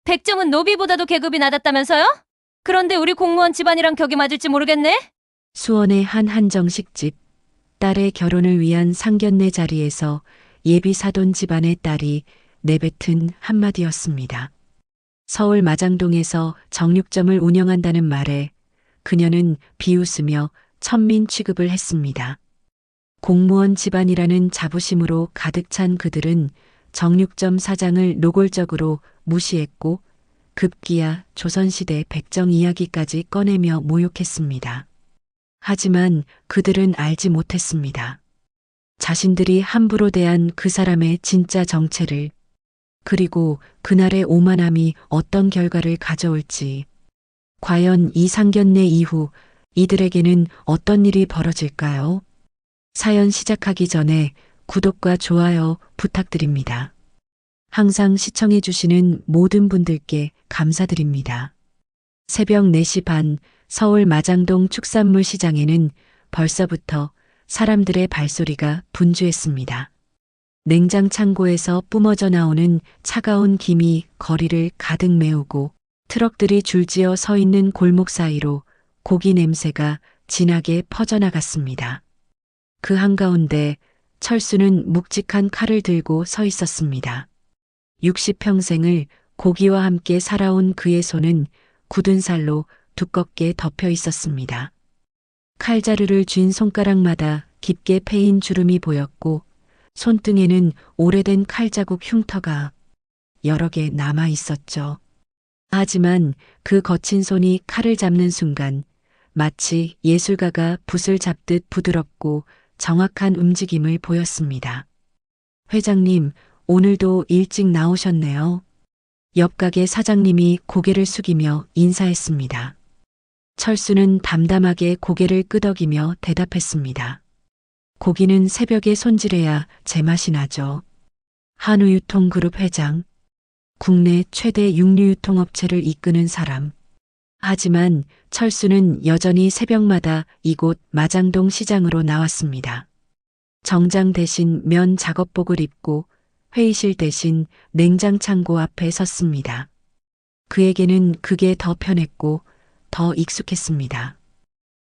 백정은 노비보다도 계급이 낮았다면서요? 그런데 우리 공무원 집안이랑 격이 맞을지 모르겠네? 수원의 한 한정식집, 딸의 결혼을 위한 상견례 자리에서 예비 사돈 집안의 딸이 내뱉은 한마디였습니다. 서울 마장동에서 정육점을 운영한다는 말에 그녀는 비웃으며 천민 취급을 했습니다. 공무원 집안이라는 자부심으로 가득 찬 그들은 정육점 사장을 노골적으로 무시했고 급기야 조선시대 백정 이야기까지 꺼내며 모욕했습니다. 하지만 그들은 알지 못했습니다. 자신들이 함부로 대한 그 사람의 진짜 정체를, 그리고 그날의 오만함이 어떤 결과를 가져올지, 과연 이 상견례 이후 이들에게는 어떤 일이 벌어질까요? 사연 시작하기 전에 구독과 좋아요 부탁드립니다. 항상 시청해주시는 모든 분들께 감사드립니다. 새벽 4시 반 서울 마장동 축산물 시장에는 벌써부터 사람들의 발소리가 분주했습니다. 냉장 창고에서 뿜어져 나오는 차가운 김이 거리를 가득 메우고 트럭들이 줄지어 서 있는 골목 사이로 고기 냄새가 진하게 퍼져나갔습니다. 그 한가운데 철수는 묵직한 칼을 들고 서 있었습니다. 60평생을 고기와 함께 살아온 그의 손은 굳은 살로 두껍게 덮여 있었습니다. 칼자루를 쥔 손가락마다 깊게 패인 주름이 보였고 손등에는 오래된 칼자국 흉터가 여러 개 남아 있었죠. 하지만 그 거친 손이 칼을 잡는 순간 마치 예술가가 붓을 잡듯 부드럽고 정확한 움직임을 보였습니다. 회장님, 오늘도 일찍 나오셨네요. 옆 가게 사장님이 고개를 숙이며 인사했습니다. 철수는 담담하게 고개를 끄덕이며 대답했습니다. 고기는 새벽에 손질해야 제맛이 나죠. 한우유통그룹 회장, 국내 최대 육류유통업체를 이끄는 사람. 하지만 철수는 여전히 새벽마다 이곳 마장동 시장으로 나왔습니다. 정장 대신 면 작업복을 입고 회의실 대신 냉장 창고 앞에 섰습니다. 그에게는 그게 더 편했고 더 익숙했습니다.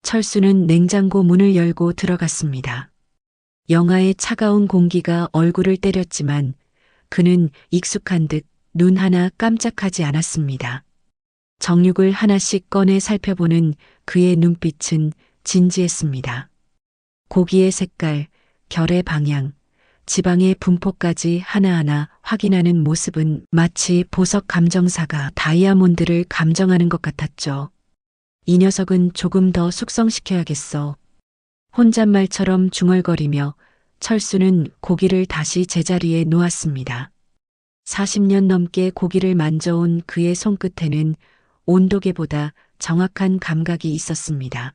철수는 냉장고 문을 열고 들어갔습니다. 영하의 차가운 공기가 얼굴을 때렸지만 그는 익숙한 듯 눈 하나 깜짝하지 않았습니다. 정육을 하나씩 꺼내 살펴보는 그의 눈빛은 진지했습니다. 고기의 색깔, 결의 방향, 지방의 분포까지 하나하나 확인하는 모습은 마치 보석 감정사가 다이아몬드를 감정하는 것 같았죠. 이 녀석은 조금 더 숙성시켜야겠어. 혼잣말처럼 중얼거리며 철수는 고기를 다시 제자리에 놓았습니다. 40년 넘게 고기를 만져온 그의 손끝에는 온도계보다 정확한 감각이 있었습니다.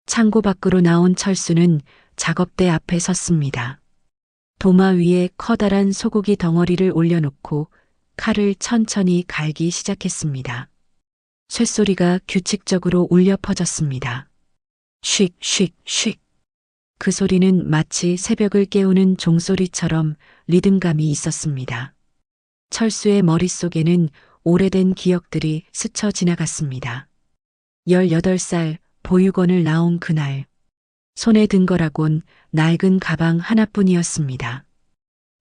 창고 밖으로 나온 철수는 작업대 앞에 섰습니다. 도마 위에 커다란 소고기 덩어리를 올려놓고 칼을 천천히 갈기 시작했습니다. 쇳소리가 규칙적으로 울려 퍼졌습니다. 쉭, 쉭, 쉭. 그 소리는 마치 새벽을 깨우는 종소리처럼 리듬감이 있었습니다. 철수의 머릿속에는 오래된 기억들이 스쳐 지나갔습니다. 18살 보육원을 나온 그날. 손에 든 거라곤 낡은 가방 하나뿐이었습니다.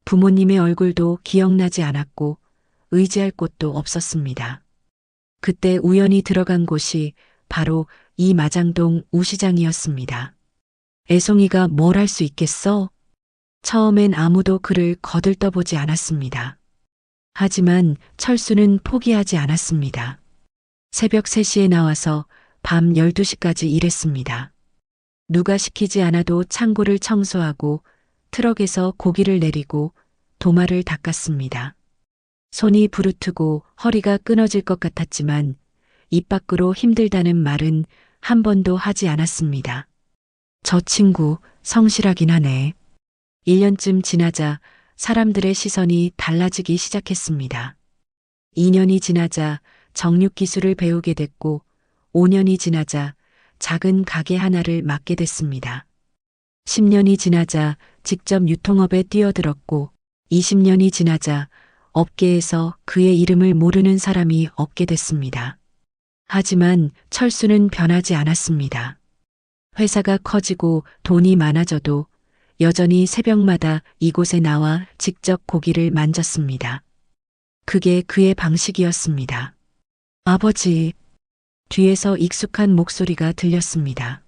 부모님의 얼굴도 기억나지 않았고 의지할 곳도 없었습니다. 그때 우연히 들어간 곳이 바로 이 마장동 우시장이었습니다. 애송이가 뭘 할 수 있겠어? 처음엔 아무도 그를 거들떠보지 않았습니다. 하지만 철수는 포기하지 않았습니다. 새벽 3시에 나와서 밤 12시까지 일했습니다. 누가 시키지 않아도 창고를 청소하고 트럭에서 고기를 내리고 도마를 닦았습니다. 손이 부르트고 허리가 끊어질 것 같았지만 입 밖으로 힘들다는 말은 한 번도 하지 않았습니다. 저 친구 성실하긴 하네. 1년쯤 지나자 사람들의 시선이 달라지기 시작했습니다. 2년이 지나자 정육 기술을 배우게 됐고 5년이 지나자 작은 가게 하나를 맡게 됐습니다. 10년이 지나자 직접 유통업에 뛰어들었고 20년이 지나자 업계에서 그의 이름을 모르는 사람이 없게 됐습니다. 하지만 철수는 변하지 않았습니다. 회사가 커지고 돈이 많아져도 여전히 새벽마다 이곳에 나와 직접 고기를 만졌습니다. 그게 그의 방식이었습니다. 아버지, 뒤에서 익숙한 목소리가 들렸습니다.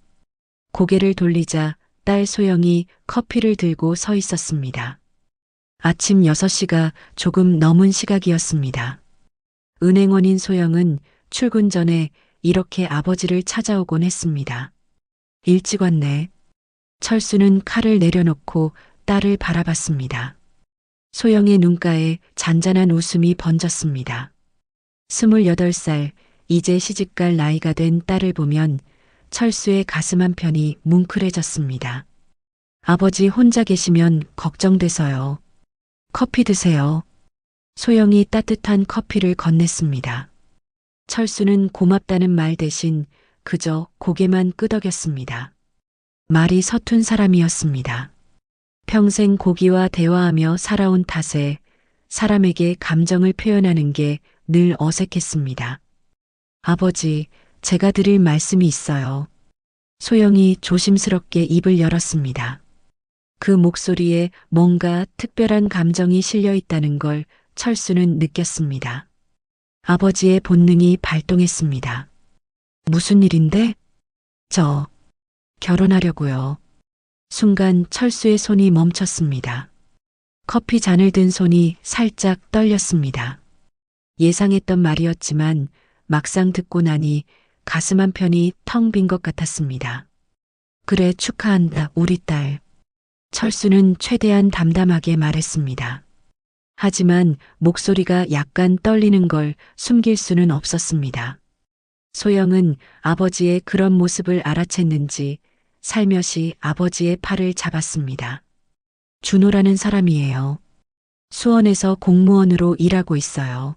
고개를 돌리자 딸 소영이 커피를 들고 서 있었습니다. 아침 6시가 조금 넘은 시각이었습니다. 은행원인 소영은 출근 전에 이렇게 아버지를 찾아오곤 했습니다. 일찍 왔네. 철수는 칼을 내려놓고 딸을 바라봤습니다. 소영의 눈가에 잔잔한 웃음이 번졌습니다. 28살, 이제 시집갈 나이가 된 딸을 보면 철수의 가슴 한편이 뭉클해졌습니다. 아버지 혼자 계시면 걱정돼서요. 커피 드세요. 소영이 따뜻한 커피를 건넸습니다. 철수는 고맙다는 말 대신 그저 고개만 끄덕였습니다. 말이 서툰 사람이었습니다. 평생 고기와 대화하며 살아온 탓에 사람에게 감정을 표현하는 게 늘 어색했습니다. 아버지, 제가 드릴 말씀이 있어요. 소영이 조심스럽게 입을 열었습니다. 그 목소리에 뭔가 특별한 감정이 실려 있다는 걸 철수는 느꼈습니다. 아버지의 본능이 발동했습니다. 무슨 일인데? 저 결혼하려고요. 순간 철수의 손이 멈췄습니다. 커피 잔을 든 손이 살짝 떨렸습니다. 예상했던 말이었지만 막상 듣고 나니 가슴 한편이 텅 빈 것 같았습니다. 그래, 축하한다, 우리 딸. 철수는 최대한 담담하게 말했습니다. 하지만 목소리가 약간 떨리는 걸 숨길 수는 없었습니다. 소영은 아버지의 그런 모습을 알아챘는지 살며시 아버지의 팔을 잡았습니다. 준호라는 사람이에요. 수원에서 공무원으로 일하고 있어요.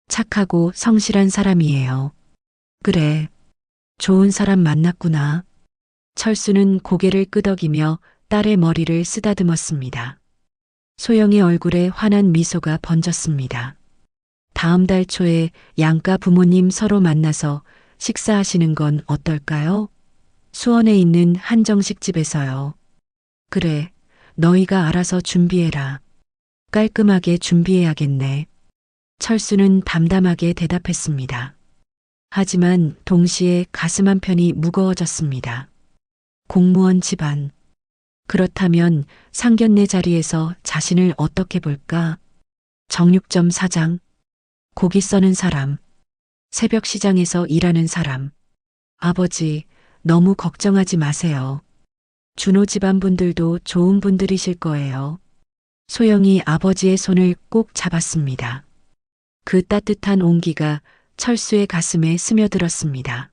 착하고 성실한 사람이에요. 그래, 좋은 사람 만났구나. 철수는 고개를 끄덕이며 딸의 머리를 쓰다듬었습니다. 소영의 얼굴에 환한 미소가 번졌습니다. 다음 달 초에 양가 부모님 서로 만나서 식사하시는 건 어떨까요? 수원에 있는 한정식 집에서요. 그래, 너희가 알아서 준비해라. 깔끔하게 준비해야겠네. 철수는 담담하게 대답했습니다. 하지만 동시에 가슴 한편이 무거워졌습니다. 공무원 집안. 그렇다면 상견례 자리에서 자신을 어떻게 볼까? 정육점 사장, 고기 써는 사람, 새벽 시장에서 일하는 사람. 아버지, 너무 걱정하지 마세요. 준호 집안 분들도 좋은 분들이실 거예요. 소영이 아버지의 손을 꼭 잡았습니다. 그 따뜻한 온기가 철수의 가슴에 스며들었습니다.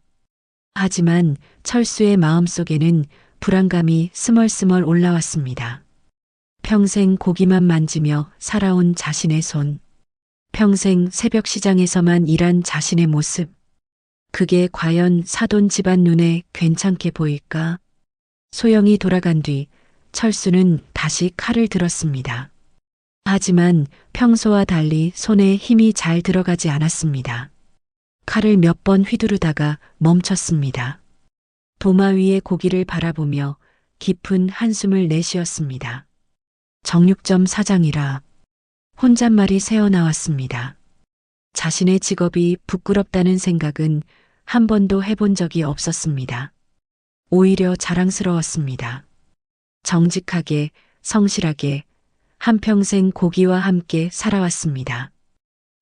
하지만 철수의 마음속에는 불안감이 스멀스멀 올라왔습니다. 평생 고기만 만지며 살아온 자신의 손, 평생 새벽 시장에서만 일한 자신의 모습, 그게 과연 사돈 집안 눈에 괜찮게 보일까? 소영이 돌아간 뒤 철수는 다시 칼을 들었습니다. 하지만 평소와 달리 손에 힘이 잘 들어가지 않았습니다. 칼을 몇 번 휘두르다가 멈췄습니다. 도마 위의 고기를 바라보며 깊은 한숨을 내쉬었습니다. 정육점 사장이라 혼잣말이 새어나왔습니다. 자신의 직업이 부끄럽다는 생각은 한 번도 해본 적이 없었습니다. 오히려 자랑스러웠습니다. 정직하게, 성실하게 한평생 고기와 함께 살아왔습니다.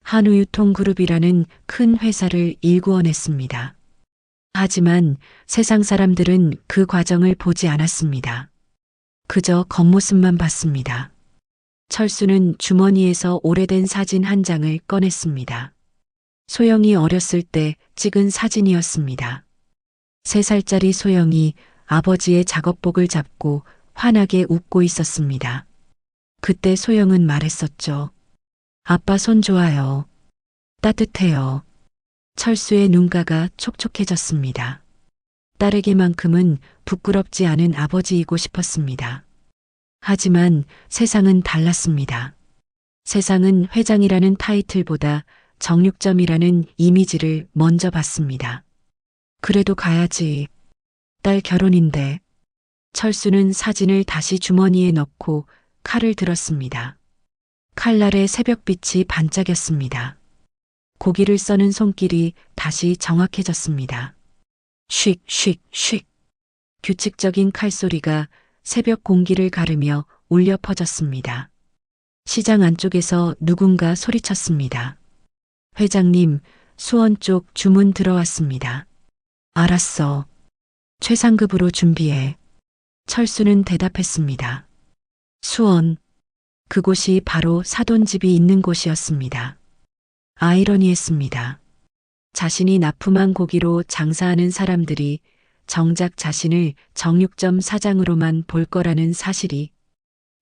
한우유통그룹이라는 큰 회사를 일구어냈습니다. 하지만 세상 사람들은 그 과정을 보지 않았습니다. 그저 겉모습만 봤습니다. 철수는 주머니에서 오래된 사진 한 장을 꺼냈습니다. 소영이 어렸을 때 찍은 사진이었습니다. 3살짜리 소영이 아버지의 작업복을 잡고 환하게 웃고 있었습니다. 그때 소영은 말했었죠. 아빠 손 좋아요. 따뜻해요. 철수의 눈가가 촉촉해졌습니다. 딸에게만큼은 부끄럽지 않은 아버지이고 싶었습니다. 하지만 세상은 달랐습니다. 세상은 회장이라는 타이틀보다 정육점이라는 이미지를 먼저 봤습니다. 그래도 가야지. 딸 결혼인데. 철수는 사진을 다시 주머니에 넣고 칼을 들었습니다. 칼날의 새벽빛이 반짝였습니다. 고기를 써는 손길이 다시 정확해졌습니다. 쉭, 쉭, 쉭. 규칙적인 칼소리가 새벽 공기를 가르며 울려 퍼졌습니다. 시장 안쪽에서 누군가 소리쳤습니다. 회장님, 수원 쪽 주문 들어왔습니다. 알았어. 최상급으로 준비해. 철수는 대답했습니다. 수원. 그곳이 바로 사돈집이 있는 곳이었습니다. 아이러니했습니다. 자신이 납품한 고기로 장사하는 사람들이 정작 자신을 정육점 사장으로만 볼 거라는 사실이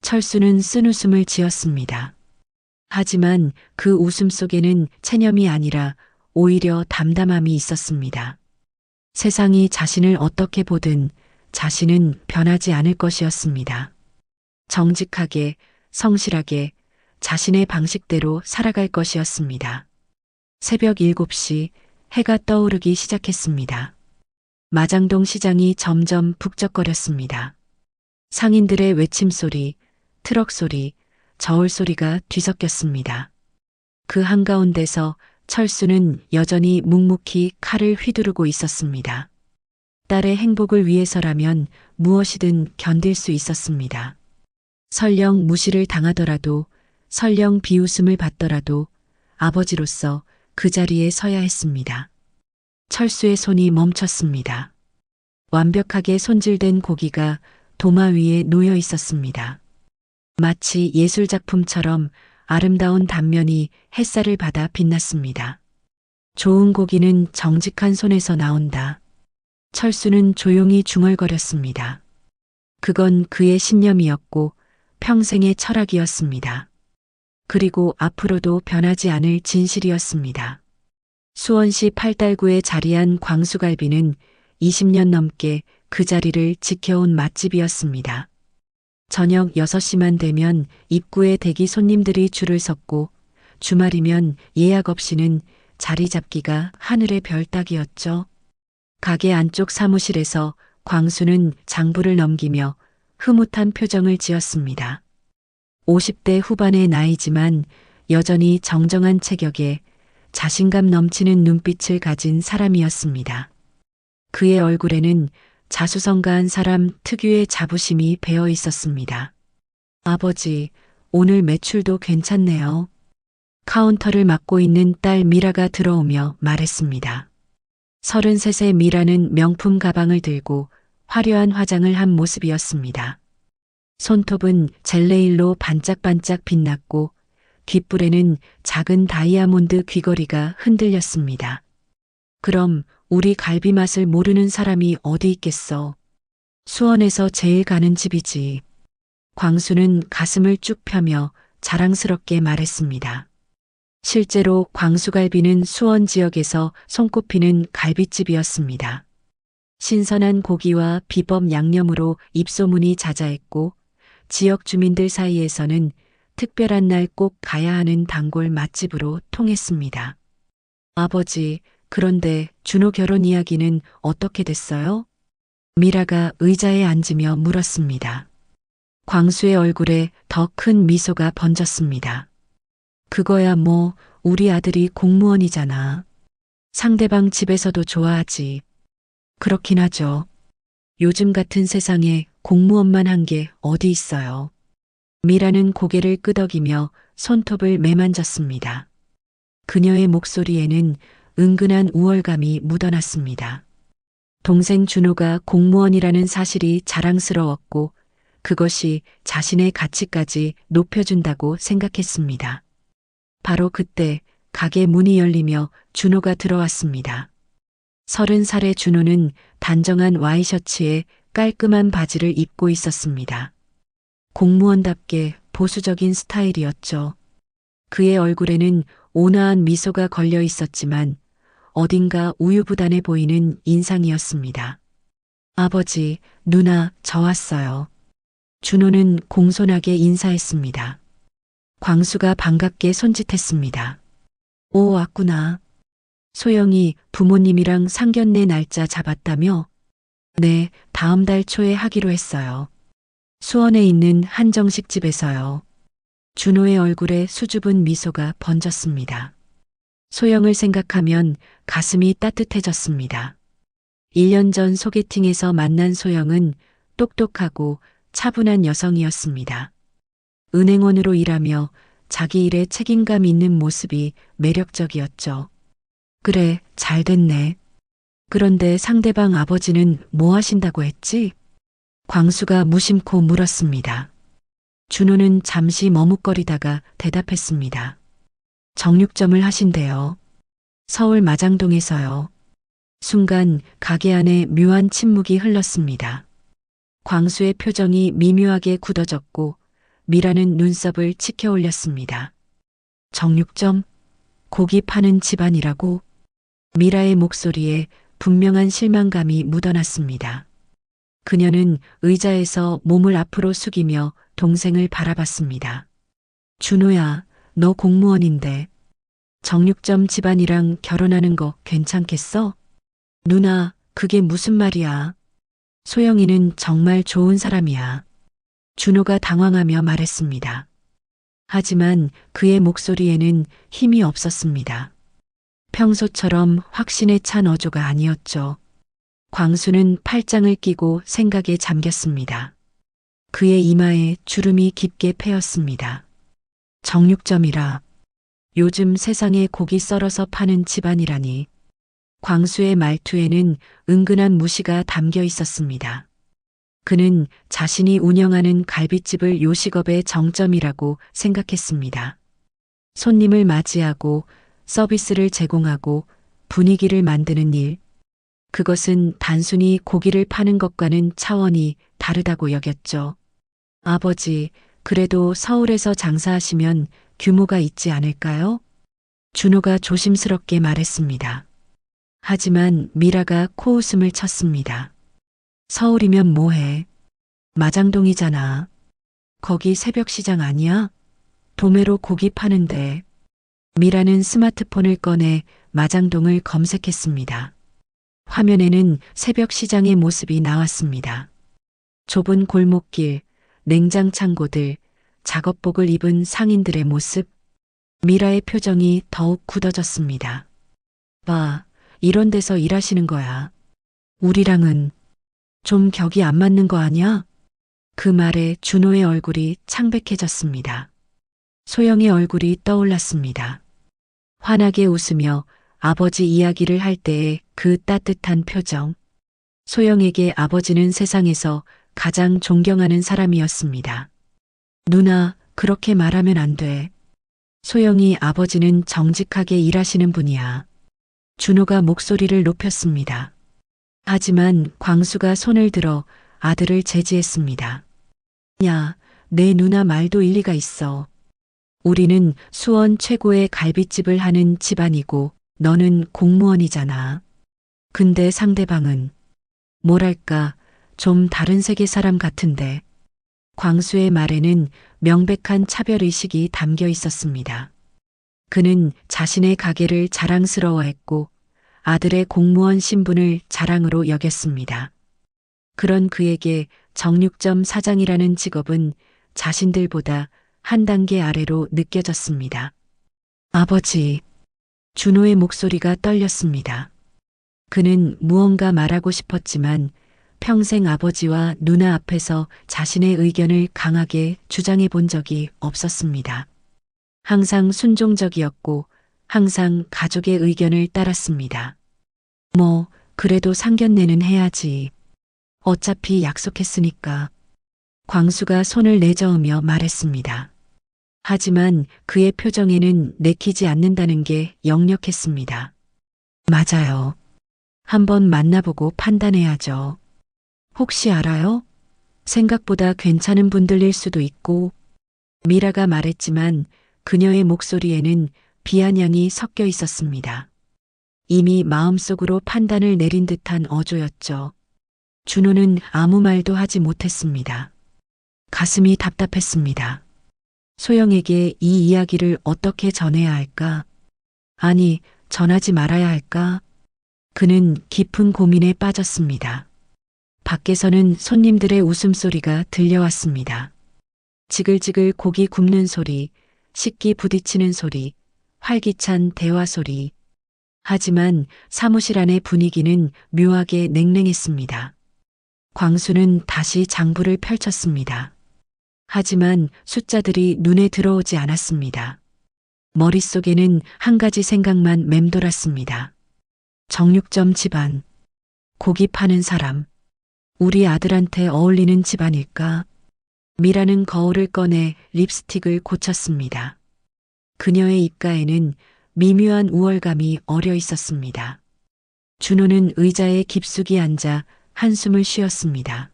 철수는 쓴웃음을 지었습니다. 하지만 그 웃음 속에는 체념이 아니라 오히려 담담함이 있었습니다. 세상이 자신을 어떻게 보든 자신은 변하지 않을 것이었습니다. 정직하게, 성실하게 자신의 방식대로 살아갈 것이었습니다. 새벽 7시 해가 떠오르기 시작했습니다. 마장동 시장이 점점 북적거렸습니다. 상인들의 외침소리, 트럭 소리, 저울 소리가 뒤섞였습니다. 그 한가운데서 철수는 여전히 묵묵히 칼을 휘두르고 있었습니다. 딸의 행복을 위해서라면 무엇이든 견딜 수 있었습니다. 설령 무시를 당하더라도, 설령 비웃음을 받더라도 아버지로서 그 자리에 서야 했습니다. 철수의 손이 멈췄습니다. 완벽하게 손질된 고기가 도마 위에 놓여 있었습니다. 마치 예술작품처럼 아름다운 단면이 햇살을 받아 빛났습니다. 좋은 고기는 정직한 손에서 나온다. 철수는 조용히 중얼거렸습니다. 그건 그의 신념이었고 평생의 철학이었습니다. 그리고 앞으로도 변하지 않을 진실이었습니다. 수원시 팔달구에 자리한 광수갈비는 20년 넘게 그 자리를 지켜온 맛집이었습니다. 저녁 6시만 되면 입구에 대기 손님들이 줄을 섰고 주말이면 예약 없이는 자리 잡기가 하늘의 별 따기였죠. 가게 안쪽 사무실에서 광수는 장부를 넘기며 흐뭇한 표정을 지었습니다. 50대 후반의 나이지만 여전히 정정한 체격에 자신감 넘치는 눈빛을 가진 사람이었습니다. 그의 얼굴에는 자수성가한 사람 특유의 자부심이 배어 있었습니다. 아버지, 오늘 매출도 괜찮네요. 카운터를 맡고 있는 딸 미라가 들어오며 말했습니다. 33세 미라는 명품 가방을 들고 화려한 화장을 한 모습이었습니다. 손톱은 젤레일로 반짝반짝 빛났고 귓불에는 작은 다이아몬드 귀걸이가 흔들렸습니다. 그럼 우리 갈비 맛을 모르는 사람이 어디 있겠어. 수원에서 제일 가는 집이지. 광수는 가슴을 쭉 펴며 자랑스럽게 말했습니다. 실제로 광수갈비는 수원 지역에서 손꼽히는 갈비집이었습니다. 신선한 고기와 비법 양념으로 입소문이 자자했고 지역 주민들 사이에서는 특별한 날 꼭 가야 하는 단골 맛집으로 통했습니다. 아버지, 그런데 준호 결혼 이야기는 어떻게 됐어요? 미라가 의자에 앉으며 물었습니다. 광수의 얼굴에 더 큰 미소가 번졌습니다. 그거야 뭐 우리 아들이 공무원이잖아. 상대방 집에서도 좋아하지. 그렇긴 하죠. 요즘 같은 세상에 공무원만 한 게 어디 있어요. 미라는 고개를 끄덕이며 손톱을 매만졌습니다. 그녀의 목소리에는 은근한 우월감이 묻어났습니다. 동생 준호가 공무원이라는 사실이 자랑스러웠고 그것이 자신의 가치까지 높여준다고 생각했습니다. 바로 그때 가게 문이 열리며 준호가 들어왔습니다. 30살의 준호는 단정한 와이셔츠에 깔끔한 바지를 입고 있었습니다. 공무원답게 보수적인 스타일이었죠. 그의 얼굴에는 온화한 미소가 걸려 있었지만 어딘가 우유부단해 보이는 인상이었습니다. 아버지, 누나, 저 왔어요. 준호는 공손하게 인사했습니다. 광수가 반갑게 손짓했습니다. 오, 왔구나. 소영이 부모님이랑 상견례 날짜 잡았다며? 네, 다음 달 초에 하기로 했어요. 수원에 있는 한정식 집에서요. 준호의 얼굴에 수줍은 미소가 번졌습니다. 소영을 생각하면 가슴이 따뜻해졌습니다. 1년 전 소개팅에서 만난 소영은 똑똑하고 차분한 여성이었습니다. 은행원으로 일하며 자기 일에 책임감 있는 모습이 매력적이었죠. 그래, 잘 됐네. 그런데 상대방 아버지는 뭐 하신다고 했지? 광수가 무심코 물었습니다. 준호는 잠시 머뭇거리다가 대답했습니다. 정육점을 하신대요. 서울 마장동에서요. 순간 가게 안에 묘한 침묵이 흘렀습니다. 광수의 표정이 미묘하게 굳어졌고 미라는 눈썹을 치켜 올렸습니다. 정육점? 고기 파는 집안이라고? 미라의 목소리에 분명한 실망감이 묻어났습니다. 그녀는 의자에서 몸을 앞으로 숙이며 동생을 바라봤습니다. 준호야, 너 공무원인데 정육점 집안이랑 결혼하는 거 괜찮겠어? 누나, 그게 무슨 말이야? 소영이는 정말 좋은 사람이야. 준호가 당황하며 말했습니다. 하지만 그의 목소리에는 힘이 없었습니다. 평소처럼 확신에 찬 어조가 아니었죠. 광수는 팔짱을 끼고 생각에 잠겼습니다. 그의 이마에 주름이 깊게 패였습니다. 정육점이라. 요즘 세상에 고기 썰어서 파는 집안이라니. 광수의 말투에는 은근한 무시가 담겨 있었습니다. 그는 자신이 운영하는 갈빗집을 요식업의 정점이라고 생각했습니다. 손님을 맞이하고 서비스를 제공하고 분위기를 만드는 일. 그것은 단순히 고기를 파는 것과는 차원이 다르다고 여겼죠. 아버지, 그래도 서울에서 장사하시면 규모가 있지 않을까요? 준호가 조심스럽게 말했습니다. 하지만 미라가 코웃음을 쳤습니다. 서울이면 뭐해? 마장동이잖아. 거기 새벽시장 아니야? 도매로 고기 파는데. 미라는 스마트폰을 꺼내 마장동을 검색했습니다. 화면에는 새벽시장의 모습이 나왔습니다. 좁은 골목길, 냉장 창고들, 작업복을 입은 상인들의 모습. 미라의 표정이 더욱 굳어졌습니다. 봐, 이런 데서 일하시는 거야. 우리랑은 좀 격이 안 맞는 거 아니야? 그 말에 준호의 얼굴이 창백해졌습니다. 소영의 얼굴이 떠올랐습니다. 환하게 웃으며 아버지 이야기를 할 때의 그 따뜻한 표정. 소영에게 아버지는 세상에서 가장 존경하는 사람이었습니다. 누나, 그렇게 말하면 안 돼. 소영이 아버지는 정직하게 일하시는 분이야. 준호가 목소리를 높였습니다. 하지만 광수가 손을 들어 아들을 제지했습니다. 야, 내 누나 말도 일리가 있어. 우리는 수원 최고의 갈빗집을 하는 집안이고 너는 공무원이잖아. 근데 상대방은 뭐랄까 좀 다른 세계 사람 같은데. 광수의 말에는 명백한 차별의식이 담겨 있었습니다. 그는 자신의 가게를 자랑스러워했고 아들의 공무원 신분을 자랑으로 여겼습니다. 그런 그에게 정육점 사장이라는 직업은 자신들보다 한 단계 아래로 느껴졌습니다. 아버지, 준호의 목소리가 떨렸습니다. 그는 무언가 말하고 싶었지만 평생 아버지와 누나 앞에서 자신의 의견을 강하게 주장해 본 적이 없었습니다. 항상 순종적이었고 항상 가족의 의견을 따랐습니다. 뭐, 그래도 상견례는 해야지. 어차피 약속했으니까. 광수가 손을 내저으며 말했습니다. 하지만 그의 표정에는 내키지 않는다는 게 역력했습니다. 맞아요. 한번 만나보고 판단해야죠. 혹시 알아요? 생각보다 괜찮은 분들일 수도 있고. 미라가 말했지만 그녀의 목소리에는 비아냥이 섞여 있었습니다. 이미 마음속으로 판단을 내린 듯한 어조였죠. 준호는 아무 말도 하지 못했습니다. 가슴이 답답했습니다. 소영에게 이 이야기를 어떻게 전해야 할까? 아니, 전하지 말아야 할까? 그는 깊은 고민에 빠졌습니다. 밖에서는 손님들의 웃음소리가 들려왔습니다. 지글지글 고기 굽는 소리, 식기 부딪히는 소리, 활기찬 대화 소리. 하지만 사무실 안의 분위기는 묘하게 냉랭했습니다. 광수는 다시 장부를 펼쳤습니다. 하지만 숫자들이 눈에 들어오지 않았습니다. 머릿속에는 한 가지 생각만 맴돌았습니다. 정육점 집안, 고기 파는 사람, 우리 아들한테 어울리는 집안일까? 미라는 거울을 꺼내 립스틱을 고쳤습니다. 그녀의 입가에는 미묘한 우월감이 어려 있었습니다. 준호는 의자에 깊숙이 앉아 한숨을 쉬었습니다.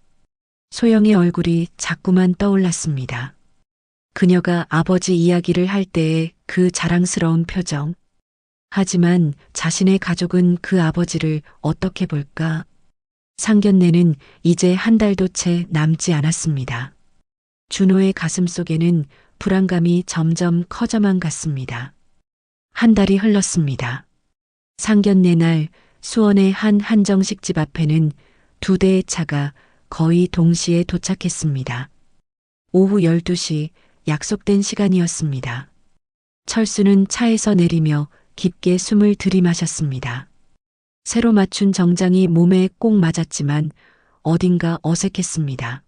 소영의 얼굴이 자꾸만 떠올랐습니다. 그녀가 아버지 이야기를 할 때의 그 자랑스러운 표정. 하지만 자신의 가족은 그 아버지를 어떻게 볼까? 상견례는 이제 한 달도 채 남지 않았습니다. 준호의 가슴 속에는 불안감이 점점 커져만 갔습니다. 한 달이 흘렀습니다. 상견례 날 수원의 한 한정식 집 앞에는 2대의 차가 거의 동시에 도착했습니다. 오후 12시 약속된 시간이었습니다. 철수는 차에서 내리며 깊게 숨을 들이마셨습니다. 새로 맞춘 정장이 몸에 꼭 맞았지만 어딘가 어색했습니다.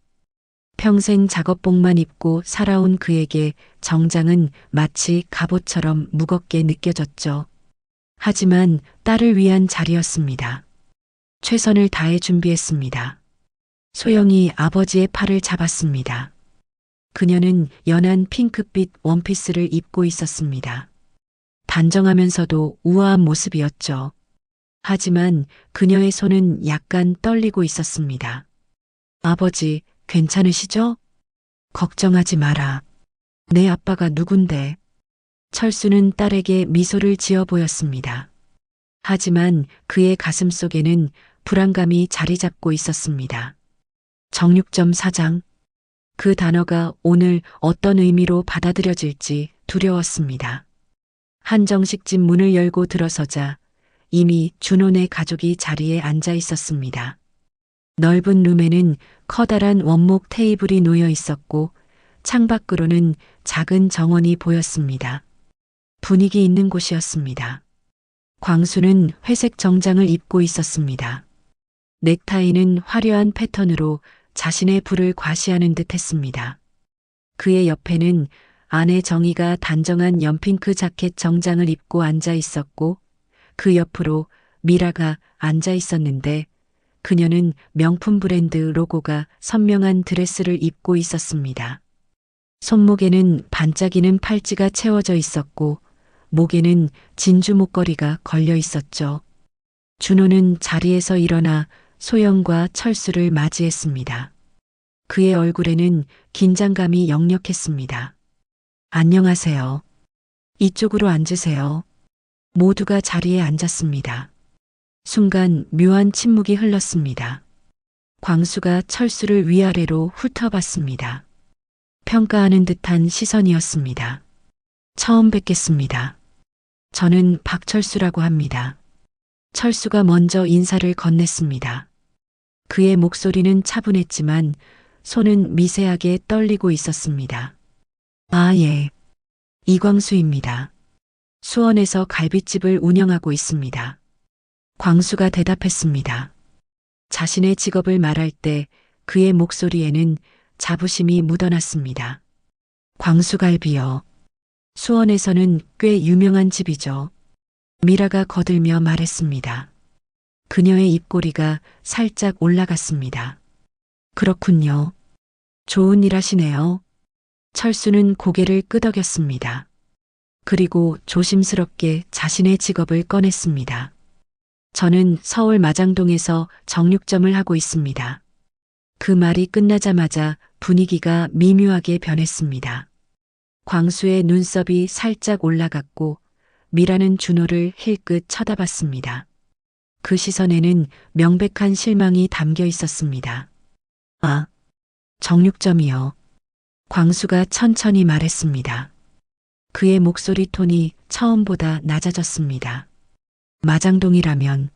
평생 작업복만 입고 살아온 그에게 정장은 마치 갑옷처럼 무겁게 느껴졌죠. 하지만 딸을 위한 자리였습니다. 최선을 다해 준비했습니다. 소영이 아버지의 팔을 잡았습니다. 그녀는 연한 핑크빛 원피스를 입고 있었습니다. 단정하면서도 우아한 모습이었죠. 하지만 그녀의 손은 약간 떨리고 있었습니다. 아버지, 괜찮으시죠? 걱정하지 마라. 내 아빠가 누군데? 철수는 딸에게 미소를 지어 보였습니다. 하지만 그의 가슴 속에는 불안감이 자리 잡고 있었습니다. 정육점 사장. 그 단어가 오늘 어떤 의미로 받아들여질지 두려웠습니다. 한정식집 문을 열고 들어서자 이미 준호네 가족이 자리에 앉아 있었습니다. 넓은 룸에는 커다란 원목 테이블이 놓여 있었고 창밖으로는 작은 정원이 보였습니다. 분위기 있는 곳이었습니다. 광수는 회색 정장을 입고 있었습니다. 넥타이는 화려한 패턴으로 자신의 부를 과시하는 듯 했습니다. 그의 옆에는 아내 정희가 단정한 연핑크 자켓 정장을 입고 앉아 있었고 그 옆으로 미라가 앉아 있었는데 그녀는 명품 브랜드 로고가 선명한 드레스를 입고 있었습니다. 손목에는 반짝이는 팔찌가 채워져 있었고 목에는 진주 목걸이가 걸려 있었죠. 준호는 자리에서 일어나 소영과 철수를 맞이했습니다. 그의 얼굴에는 긴장감이 역력했습니다. 안녕하세요. 이쪽으로 앉으세요. 모두가 자리에 앉았습니다. 순간 묘한 침묵이 흘렀습니다. 광수가 철수를 위아래로 훑어봤습니다. 평가하는 듯한 시선이었습니다. 처음 뵙겠습니다. 저는 박철수라고 합니다. 철수가 먼저 인사를 건넸습니다. 그의 목소리는 차분했지만 손은 미세하게 떨리고 있었습니다. 아, 예. 이광수입니다. 수원에서 갈빗집을 운영하고 있습니다. 광수가 대답했습니다. 자신의 직업을 말할 때 그의 목소리에는 자부심이 묻어났습니다. 광수갈비요. 수원에서는 꽤 유명한 집이죠. 미라가 거들며 말했습니다. 그녀의 입꼬리가 살짝 올라갔습니다. 그렇군요. 좋은 일 하시네요. 철수는 고개를 끄덕였습니다. 그리고 조심스럽게 자신의 직업을 꺼냈습니다. 저는 서울 마장동에서 정육점을 하고 있습니다. 그 말이 끝나자마자 분위기가 미묘하게 변했습니다. 광수의 눈썹이 살짝 올라갔고 미라는 준호를 힐끗 쳐다봤습니다. 그 시선에는 명백한 실망이 담겨 있었습니다. 아, 정육점이요. 광수가 천천히 말했습니다. 그의 목소리 톤이 처음보다 낮아졌습니다. 마장동이라면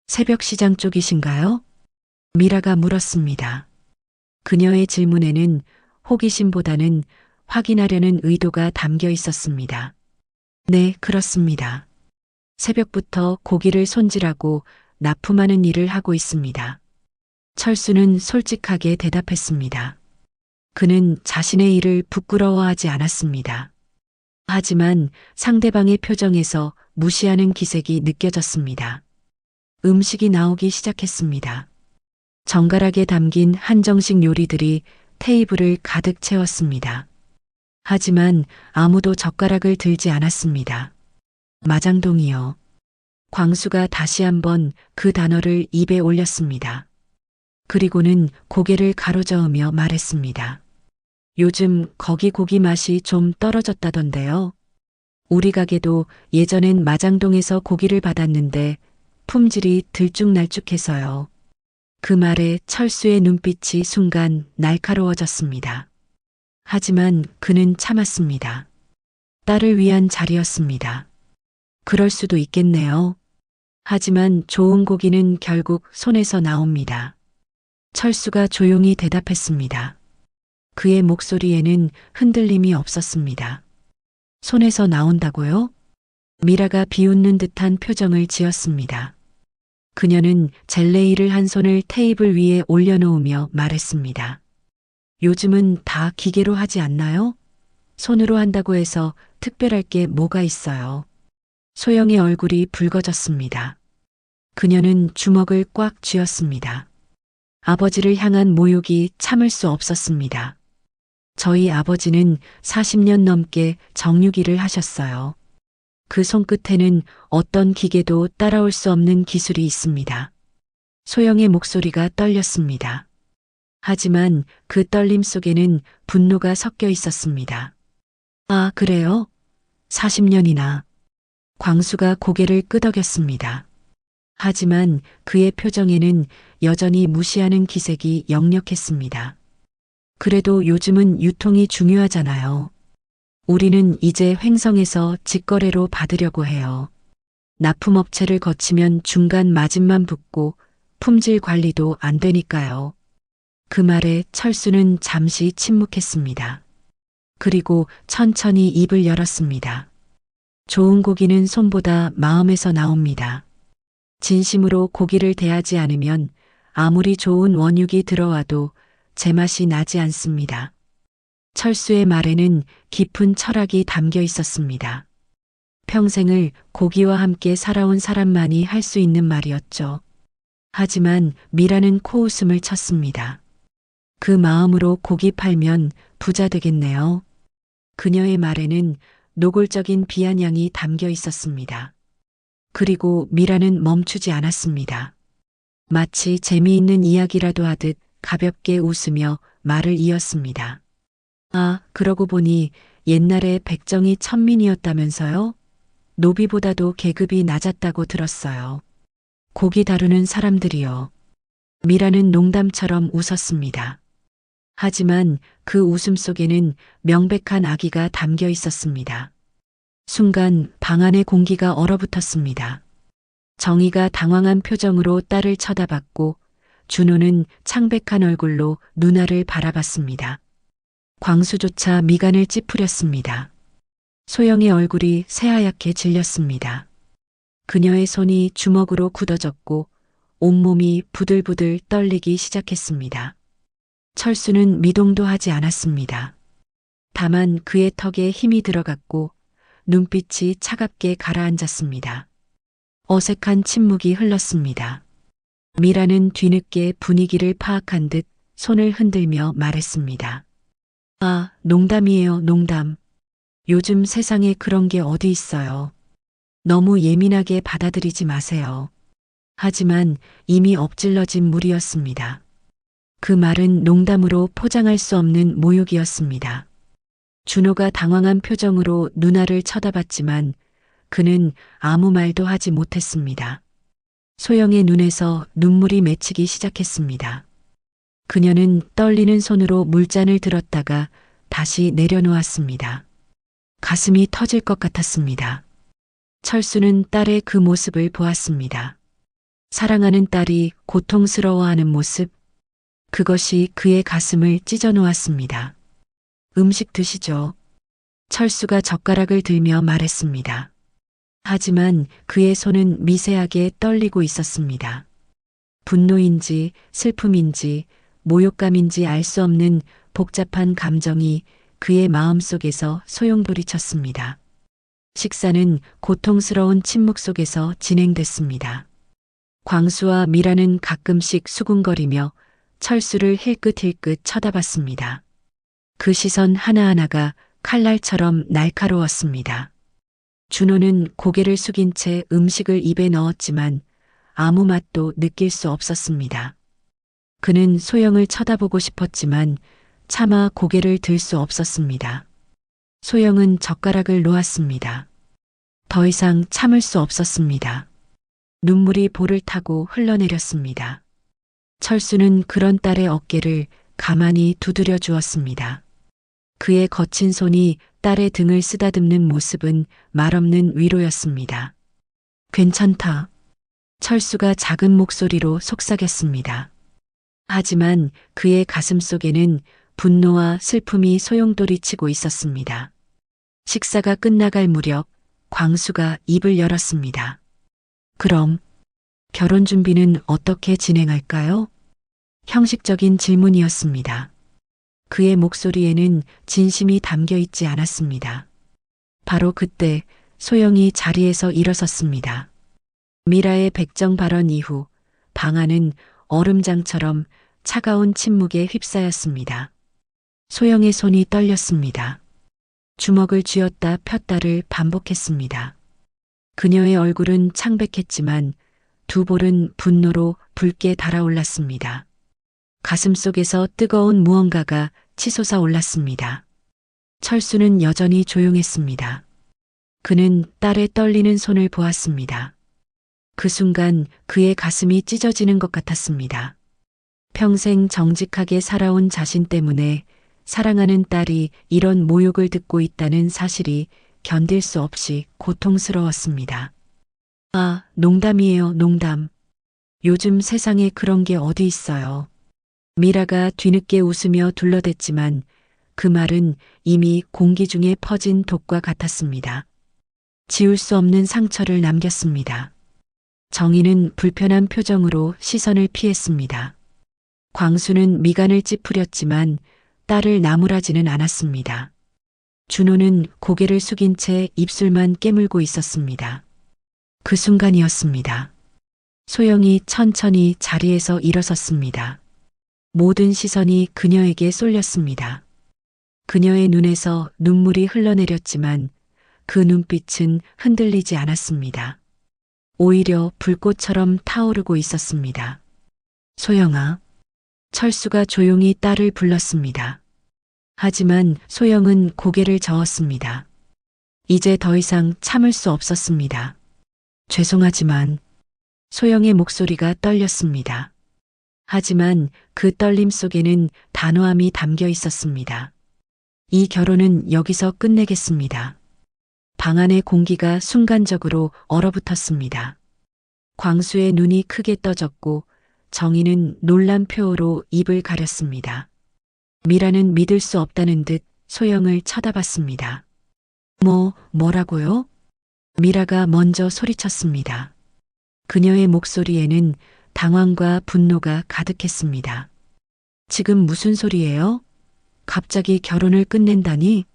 새벽 시장 쪽이신가요? 미라가 물었습니다. 그녀의 질문에는 호기심보다는 확인하려는 의도가 담겨 있었습니다. 네, 그렇습니다. 새벽부터 고기를 손질하고 납품하는 일을 하고 있습니다. 철수는 솔직하게 대답했습니다. 그는 자신의 일을 부끄러워하지 않았습니다. 하지만 상대방의 표정에서 무시하는 기색이 느껴졌습니다. 음식이 나오기 시작했습니다. 정갈하게 담긴 한정식 요리들이 테이블을 가득 채웠습니다. 하지만 아무도 젓가락을 들지 않았습니다. 마장동이요. 광수가 다시 한번 그 단어를 입에 올렸습니다. 그리고는 고개를 가로저으며 말했습니다. 요즘 거기 고기 맛이 좀 떨어졌다던데요. 우리 가게도 예전엔 마장동에서 고기를 받았는데 품질이 들쭉날쭉해서요. 그 말에 철수의 눈빛이 순간 날카로워졌습니다. 하지만 그는 참았습니다. 딸을 위한 자리였습니다. 그럴 수도 있겠네요. 하지만 좋은 고기는 결국 손에서 나옵니다. 철수가 조용히 대답했습니다. 그의 목소리에는 흔들림이 없었습니다. 손에서 나온다고요? 미라가 비웃는 듯한 표정을 지었습니다. 그녀는 젤레이를 한 손을 테이블 위에 올려놓으며 말했습니다. 요즘은 다 기계로 하지 않나요? 손으로 한다고 해서 특별할 게 뭐가 있어요. 소영의 얼굴이 붉어졌습니다. 그녀는 주먹을 꽉 쥐었습니다. 아버지를 향한 모욕이 참을 수 없었습니다. 저희 아버지는 40년 넘게 정육일을 하셨어요. 그 손끝에는 어떤 기계도 따라올 수 없는 기술이 있습니다. 소영의 목소리가 떨렸습니다. 하지만 그 떨림 속에는 분노가 섞여 있었습니다. 아, 그래요? 40년이나. 광수가 고개를 끄덕였습니다. 하지만 그의 표정에는 여전히 무시하는 기색이 역력했습니다. 그래도 요즘은 유통이 중요하잖아요. 우리는 이제 횡성에서 직거래로 받으려고 해요. 납품업체를 거치면 중간 마진만 붙고 품질 관리도 안 되니까요. 그 말에 철수는 잠시 침묵했습니다. 그리고 천천히 입을 열었습니다. 좋은 고기는 손보다 마음에서 나옵니다. 진심으로 고기를 대하지 않으면 아무리 좋은 원육이 들어와도 제맛이 나지 않습니다. 철수의 말에는 깊은 철학이 담겨 있었습니다. 평생을 고기와 함께 살아온 사람만이 할 수 있는 말이었죠. 하지만 미라는 코웃음을 쳤습니다. 그 마음으로 고기 팔면 부자 되겠네요. 그녀의 말에는 노골적인 비아냥이 담겨 있었습니다. 그리고 미라는 멈추지 않았습니다. 마치 재미있는 이야기라도 하듯 가볍게 웃으며 말을 이었습니다. 아, 그러고 보니 옛날에 백정이 천민이었다면서요? 노비보다도 계급이 낮았다고 들었어요. 고기 다루는 사람들이요. 미라는 농담처럼 웃었습니다. 하지만 그 웃음 속에는 명백한 악의가 담겨 있었습니다. 순간 방 안의 공기가 얼어붙었습니다. 정희가 당황한 표정으로 딸을 쳐다봤고 준호는 창백한 얼굴로 누나를 바라봤습니다. 광수조차 미간을 찌푸렸습니다. 소영의 얼굴이 새하얗게 질렸습니다. 그녀의 손이 주먹으로 굳어졌고 온몸이 부들부들 떨리기 시작했습니다. 철수는 미동도 하지 않았습니다. 다만 그의 턱에 힘이 들어갔고 눈빛이 차갑게 가라앉았습니다. 어색한 침묵이 흘렀습니다. 미라는 뒤늦게 분위기를 파악한 듯 손을 흔들며 말했습니다. 아, 농담이에요, 농담. 요즘 세상에 그런 게 어디 있어요. 너무 예민하게 받아들이지 마세요. 하지만 이미 엎질러진 물이었습니다. 그 말은 농담으로 포장할 수 없는 모욕이었습니다. 준호가 당황한 표정으로 누나를 쳐다봤지만 그는 아무 말도 하지 못했습니다. 소영의 눈에서 눈물이 맺히기 시작했습니다. 그녀는 떨리는 손으로 물잔을 들었다가 다시 내려놓았습니다. 가슴이 터질 것 같았습니다. 철수는 딸의 그 모습을 보았습니다. 사랑하는 딸이 고통스러워하는 모습, 그것이 그의 가슴을 찢어 놓았습니다. 음식 드시죠. 철수가 젓가락을 들며 말했습니다. 하지만 그의 손은 미세하게 떨리고 있었습니다. 분노인지 슬픔인지 모욕감인지 알 수 없는 복잡한 감정이 그의 마음속에서 소용돌이쳤습니다. 식사는 고통스러운 침묵 속에서 진행됐습니다. 광수와 미라는 가끔씩 수군거리며 철수를 힐끗힐끗 쳐다봤습니다. 그 시선 하나하나가 칼날처럼 날카로웠습니다. 준호는 고개를 숙인 채 음식을 입에 넣었지만 아무 맛도 느낄 수 없었습니다. 그는 소영을 쳐다보고 싶었지만 차마 고개를 들 수 없었습니다. 소영은 젓가락을 놓았습니다. 더 이상 참을 수 없었습니다. 눈물이 볼을 타고 흘러내렸습니다. 철수는 그런 딸의 어깨를 가만히 두드려 주었습니다. 그의 거친 손이 딸의 등을 쓰다듬는 모습은 말없는 위로였습니다. 괜찮다. 철수가 작은 목소리로 속삭였습니다. 하지만 그의 가슴 속에는 분노와 슬픔이 소용돌이치고 있었습니다. 식사가 끝나갈 무렵 광수가 입을 열었습니다. 그럼 결혼 준비는 어떻게 진행할까요? 형식적인 질문이었습니다. 그의 목소리에는 진심이 담겨 있지 않았습니다. 바로 그때 소영이 자리에서 일어섰습니다. 미라의 백정 발언 이후 방 안은 얼음장처럼 차가운 침묵에 휩싸였습니다. 소영의 손이 떨렸습니다. 주먹을 쥐었다 폈다를 반복했습니다. 그녀의 얼굴은 창백했지만 두 볼은 분노로 붉게 달아올랐습니다. 가슴 속에서 뜨거운 무언가가 치솟아 올랐습니다. 철수는 여전히 조용했습니다. 그는 딸의 떨리는 손을 보았습니다. 그 순간 그의 가슴이 찢어지는 것 같았습니다. 평생 정직하게 살아온 자신 때문에 사랑하는 딸이 이런 모욕을 듣고 있다는 사실이 견딜 수 없이 고통스러웠습니다. 아, 농담이에요, 농담. 요즘 세상에 그런 게 어디 있어요. 미라가 뒤늦게 웃으며 둘러댔지만 그 말은 이미 공기 중에 퍼진 독과 같았습니다. 지울 수 없는 상처를 남겼습니다. 정희는 불편한 표정으로 시선을 피했습니다. 광수는 미간을 찌푸렸지만 딸을 나무라지는 않았습니다. 준호는 고개를 숙인 채 입술만 깨물고 있었습니다. 그 순간이었습니다. 소영이 천천히 자리에서 일어섰습니다. 모든 시선이 그녀에게 쏠렸습니다. 그녀의 눈에서 눈물이 흘러내렸지만 그 눈빛은 흔들리지 않았습니다. 오히려 불꽃처럼 타오르고 있었습니다. 소영아. 철수가 조용히 딸을 불렀습니다. 하지만 소영은 고개를 저었습니다. 이제 더 이상 참을 수 없었습니다. 죄송하지만 소영의 목소리가 떨렸습니다. 하지만 그 떨림 속에는 단호함이 담겨 있었습니다. 이 결혼은 여기서 끝내겠습니다. 방 안의 공기가 순간적으로 얼어붙었습니다. 광수의 눈이 크게 떠졌고 정희는 놀란 표호로 입을 가렸습니다. 미라는 믿을 수 없다는 듯 소영을 쳐다봤습니다. 뭐라고요? 미라가 먼저 소리쳤습니다. 그녀의 목소리에는 당황과 분노가 가득했습니다. 지금 무슨 소리예요? 갑자기 결혼을 끝낸다니?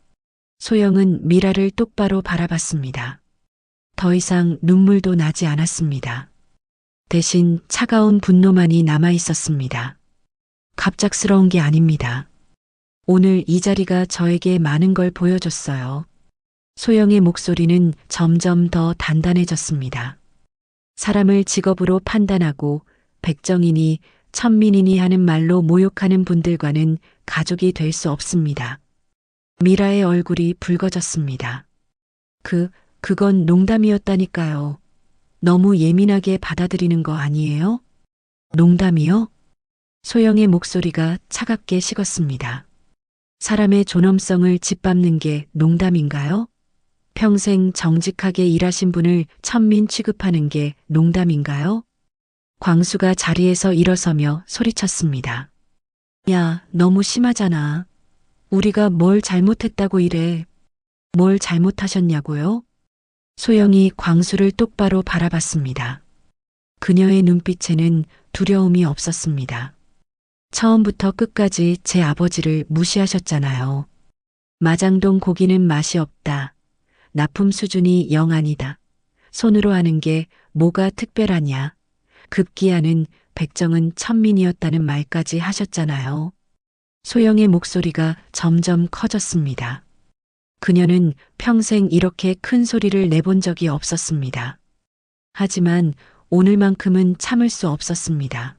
소영은 미라를 똑바로 바라봤습니다. 더 이상 눈물도 나지 않았습니다. 대신 차가운 분노만이 남아 있었습니다. 갑작스러운 게 아닙니다. 오늘 이 자리가 저에게 많은 걸 보여줬어요. 소영의 목소리는 점점 더 단단해졌습니다. 사람을 직업으로 판단하고 백정이니 천민이니 하는 말로 모욕하는 분들과는 가족이 될 수 없습니다. 미라의 얼굴이 붉어졌습니다. 그건 농담이었다니까요. 너무 예민하게 받아들이는 거 아니에요? 농담이요? 소영의 목소리가 차갑게 식었습니다. 사람의 존엄성을 짓밟는 게 농담인가요? 평생 정직하게 일하신 분을 천민 취급하는 게 농담인가요? 광수가 자리에서 일어서며 소리쳤습니다. 야, 너무 심하잖아. 우리가 뭘 잘못했다고 이래. 뭘 잘못하셨냐고요? 소영이 광수를 똑바로 바라봤습니다. 그녀의 눈빛에는 두려움이 없었습니다. 처음부터 끝까지 제 아버지를 무시하셨잖아요. 마장동 고기는 맛이 없다. 납품 수준이 영 아니다. 손으로 하는 게 뭐가 특별하냐. 급기야는 백정은 천민이었다는 말까지 하셨잖아요. 소영의 목소리가 점점 커졌습니다. 그녀는 평생 이렇게 큰 소리를 내본 적이 없었습니다. 하지만 오늘만큼은 참을 수 없었습니다.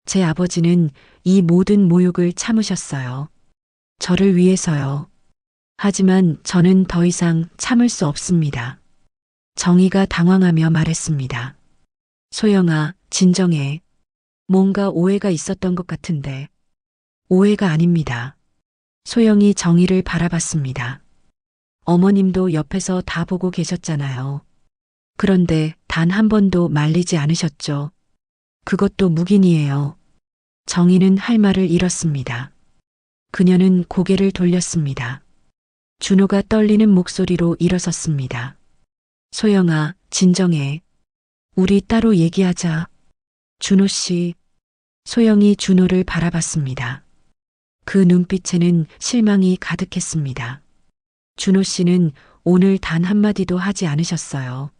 제 아버지는 이 모든 모욕을 참으셨어요. 저를 위해서요. 하지만 저는 더 이상 참을 수 없습니다. 정희가 당황하며 말했습니다. 소영아, 진정해. 뭔가 오해가 있었던 것 같은데. 오해가 아닙니다. 소영이 정희를 바라봤습니다. 어머님도 옆에서 다 보고 계셨잖아요. 그런데 단 한 번도 말리지 않으셨죠. 그것도 묵인이에요. 정희는 할 말을 잃었습니다. 그녀는 고개를 돌렸습니다. 준호가 떨리는 목소리로 일어섰습니다. 소영아, 진정해. 우리 따로 얘기하자. 준호 씨. 소영이 준호를 바라봤습니다. 그 눈빛에는 실망이 가득했습니다. 준호 씨는 오늘 단 한마디도 하지 않으셨어요.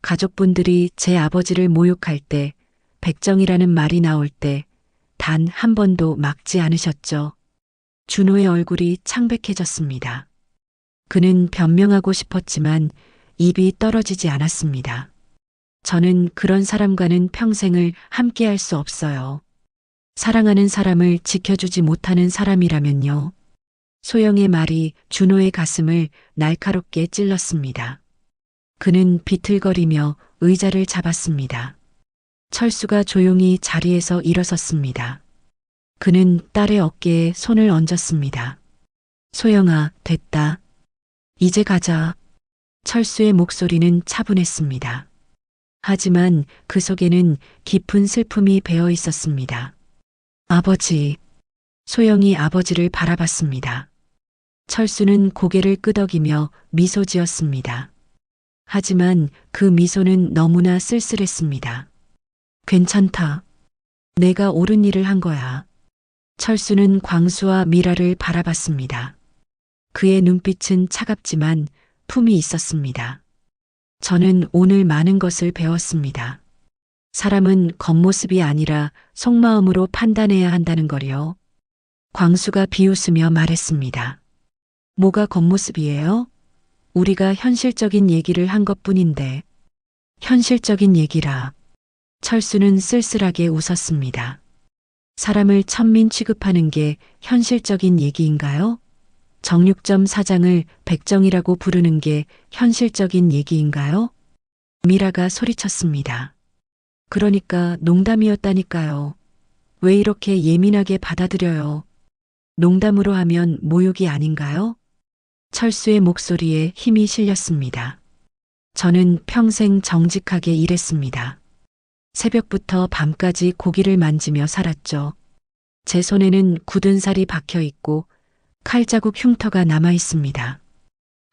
가족분들이 제 아버지를 모욕할 때, 백정이라는 말이 나올 때, 단 한 번도 막지 않으셨죠. 준호의 얼굴이 창백해졌습니다. 그는 변명하고 싶었지만 입이 떨어지지 않았습니다. 저는 그런 사람과는 평생을 함께할 수 없어요. 사랑하는 사람을 지켜주지 못하는 사람이라면요. 소영의 말이 준호의 가슴을 날카롭게 찔렀습니다. 그는 비틀거리며 의자를 잡았습니다. 철수가 조용히 자리에서 일어섰습니다. 그는 딸의 어깨에 손을 얹었습니다. 소영아, 됐다. 이제 가자. 철수의 목소리는 차분했습니다. 하지만 그 속에는 깊은 슬픔이 배어 있었습니다. 아버지. 소영이 아버지를 바라봤습니다. 철수는 고개를 끄덕이며 미소 지었습니다. 하지만 그 미소는 너무나 쓸쓸했습니다. 괜찮다. 내가 옳은 일을 한 거야. 철수는 광수와 미라를 바라봤습니다. 그의 눈빛은 차갑지만 품이 있었습니다. 저는 오늘 많은 것을 배웠습니다. 사람은 겉모습이 아니라 속마음으로 판단해야 한다는 거요. 광수가 비웃으며 말했습니다. 뭐가 겉모습이에요? 우리가 현실적인 얘기를 한 것뿐인데. 현실적인 얘기라. 철수는 쓸쓸하게 웃었습니다. 사람을 천민 취급하는 게 현실적인 얘기인가요? 정육점 사장을 백정이라고 부르는 게 현실적인 얘기인가요? 미라가 소리쳤습니다. 그러니까 농담이었다니까요. 왜 이렇게 예민하게 받아들여요? 농담으로 하면 모욕이 아닌가요? 철수의 목소리에 힘이 실렸습니다. 저는 평생 정직하게 일했습니다. 새벽부터 밤까지 고기를 만지며 살았죠. 제 손에는 굳은 살이 박혀 있고 칼자국 흉터가 남아 있습니다.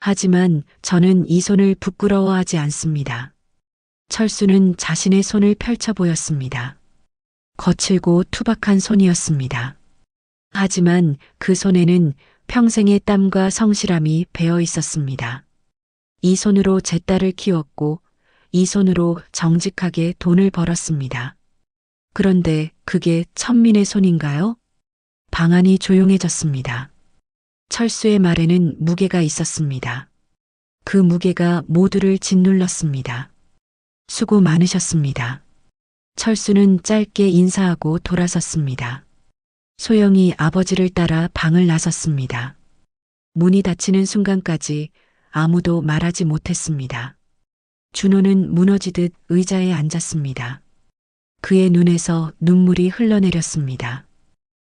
하지만 저는 이 손을 부끄러워하지 않습니다. 철수는 자신의 손을 펼쳐 보였습니다. 거칠고 투박한 손이었습니다. 하지만 그 손에는 평생의 땀과 성실함이 배어 있었습니다. 이 손으로 제 딸을 키웠고 이 손으로 정직하게 돈을 벌었습니다. 그런데 그게 천민의 손인가요? 방안이 조용해졌습니다. 철수의 말에는 무게가 있었습니다. 그 무게가 모두를 짓눌렀습니다. 수고 많으셨습니다. 철수는 짧게 인사하고 돌아섰습니다. 소영이 아버지를 따라 방을 나섰습니다. 문이 닫히는 순간까지 아무도 말하지 못했습니다. 준호는 무너지듯 의자에 앉았습니다. 그의 눈에서 눈물이 흘러내렸습니다.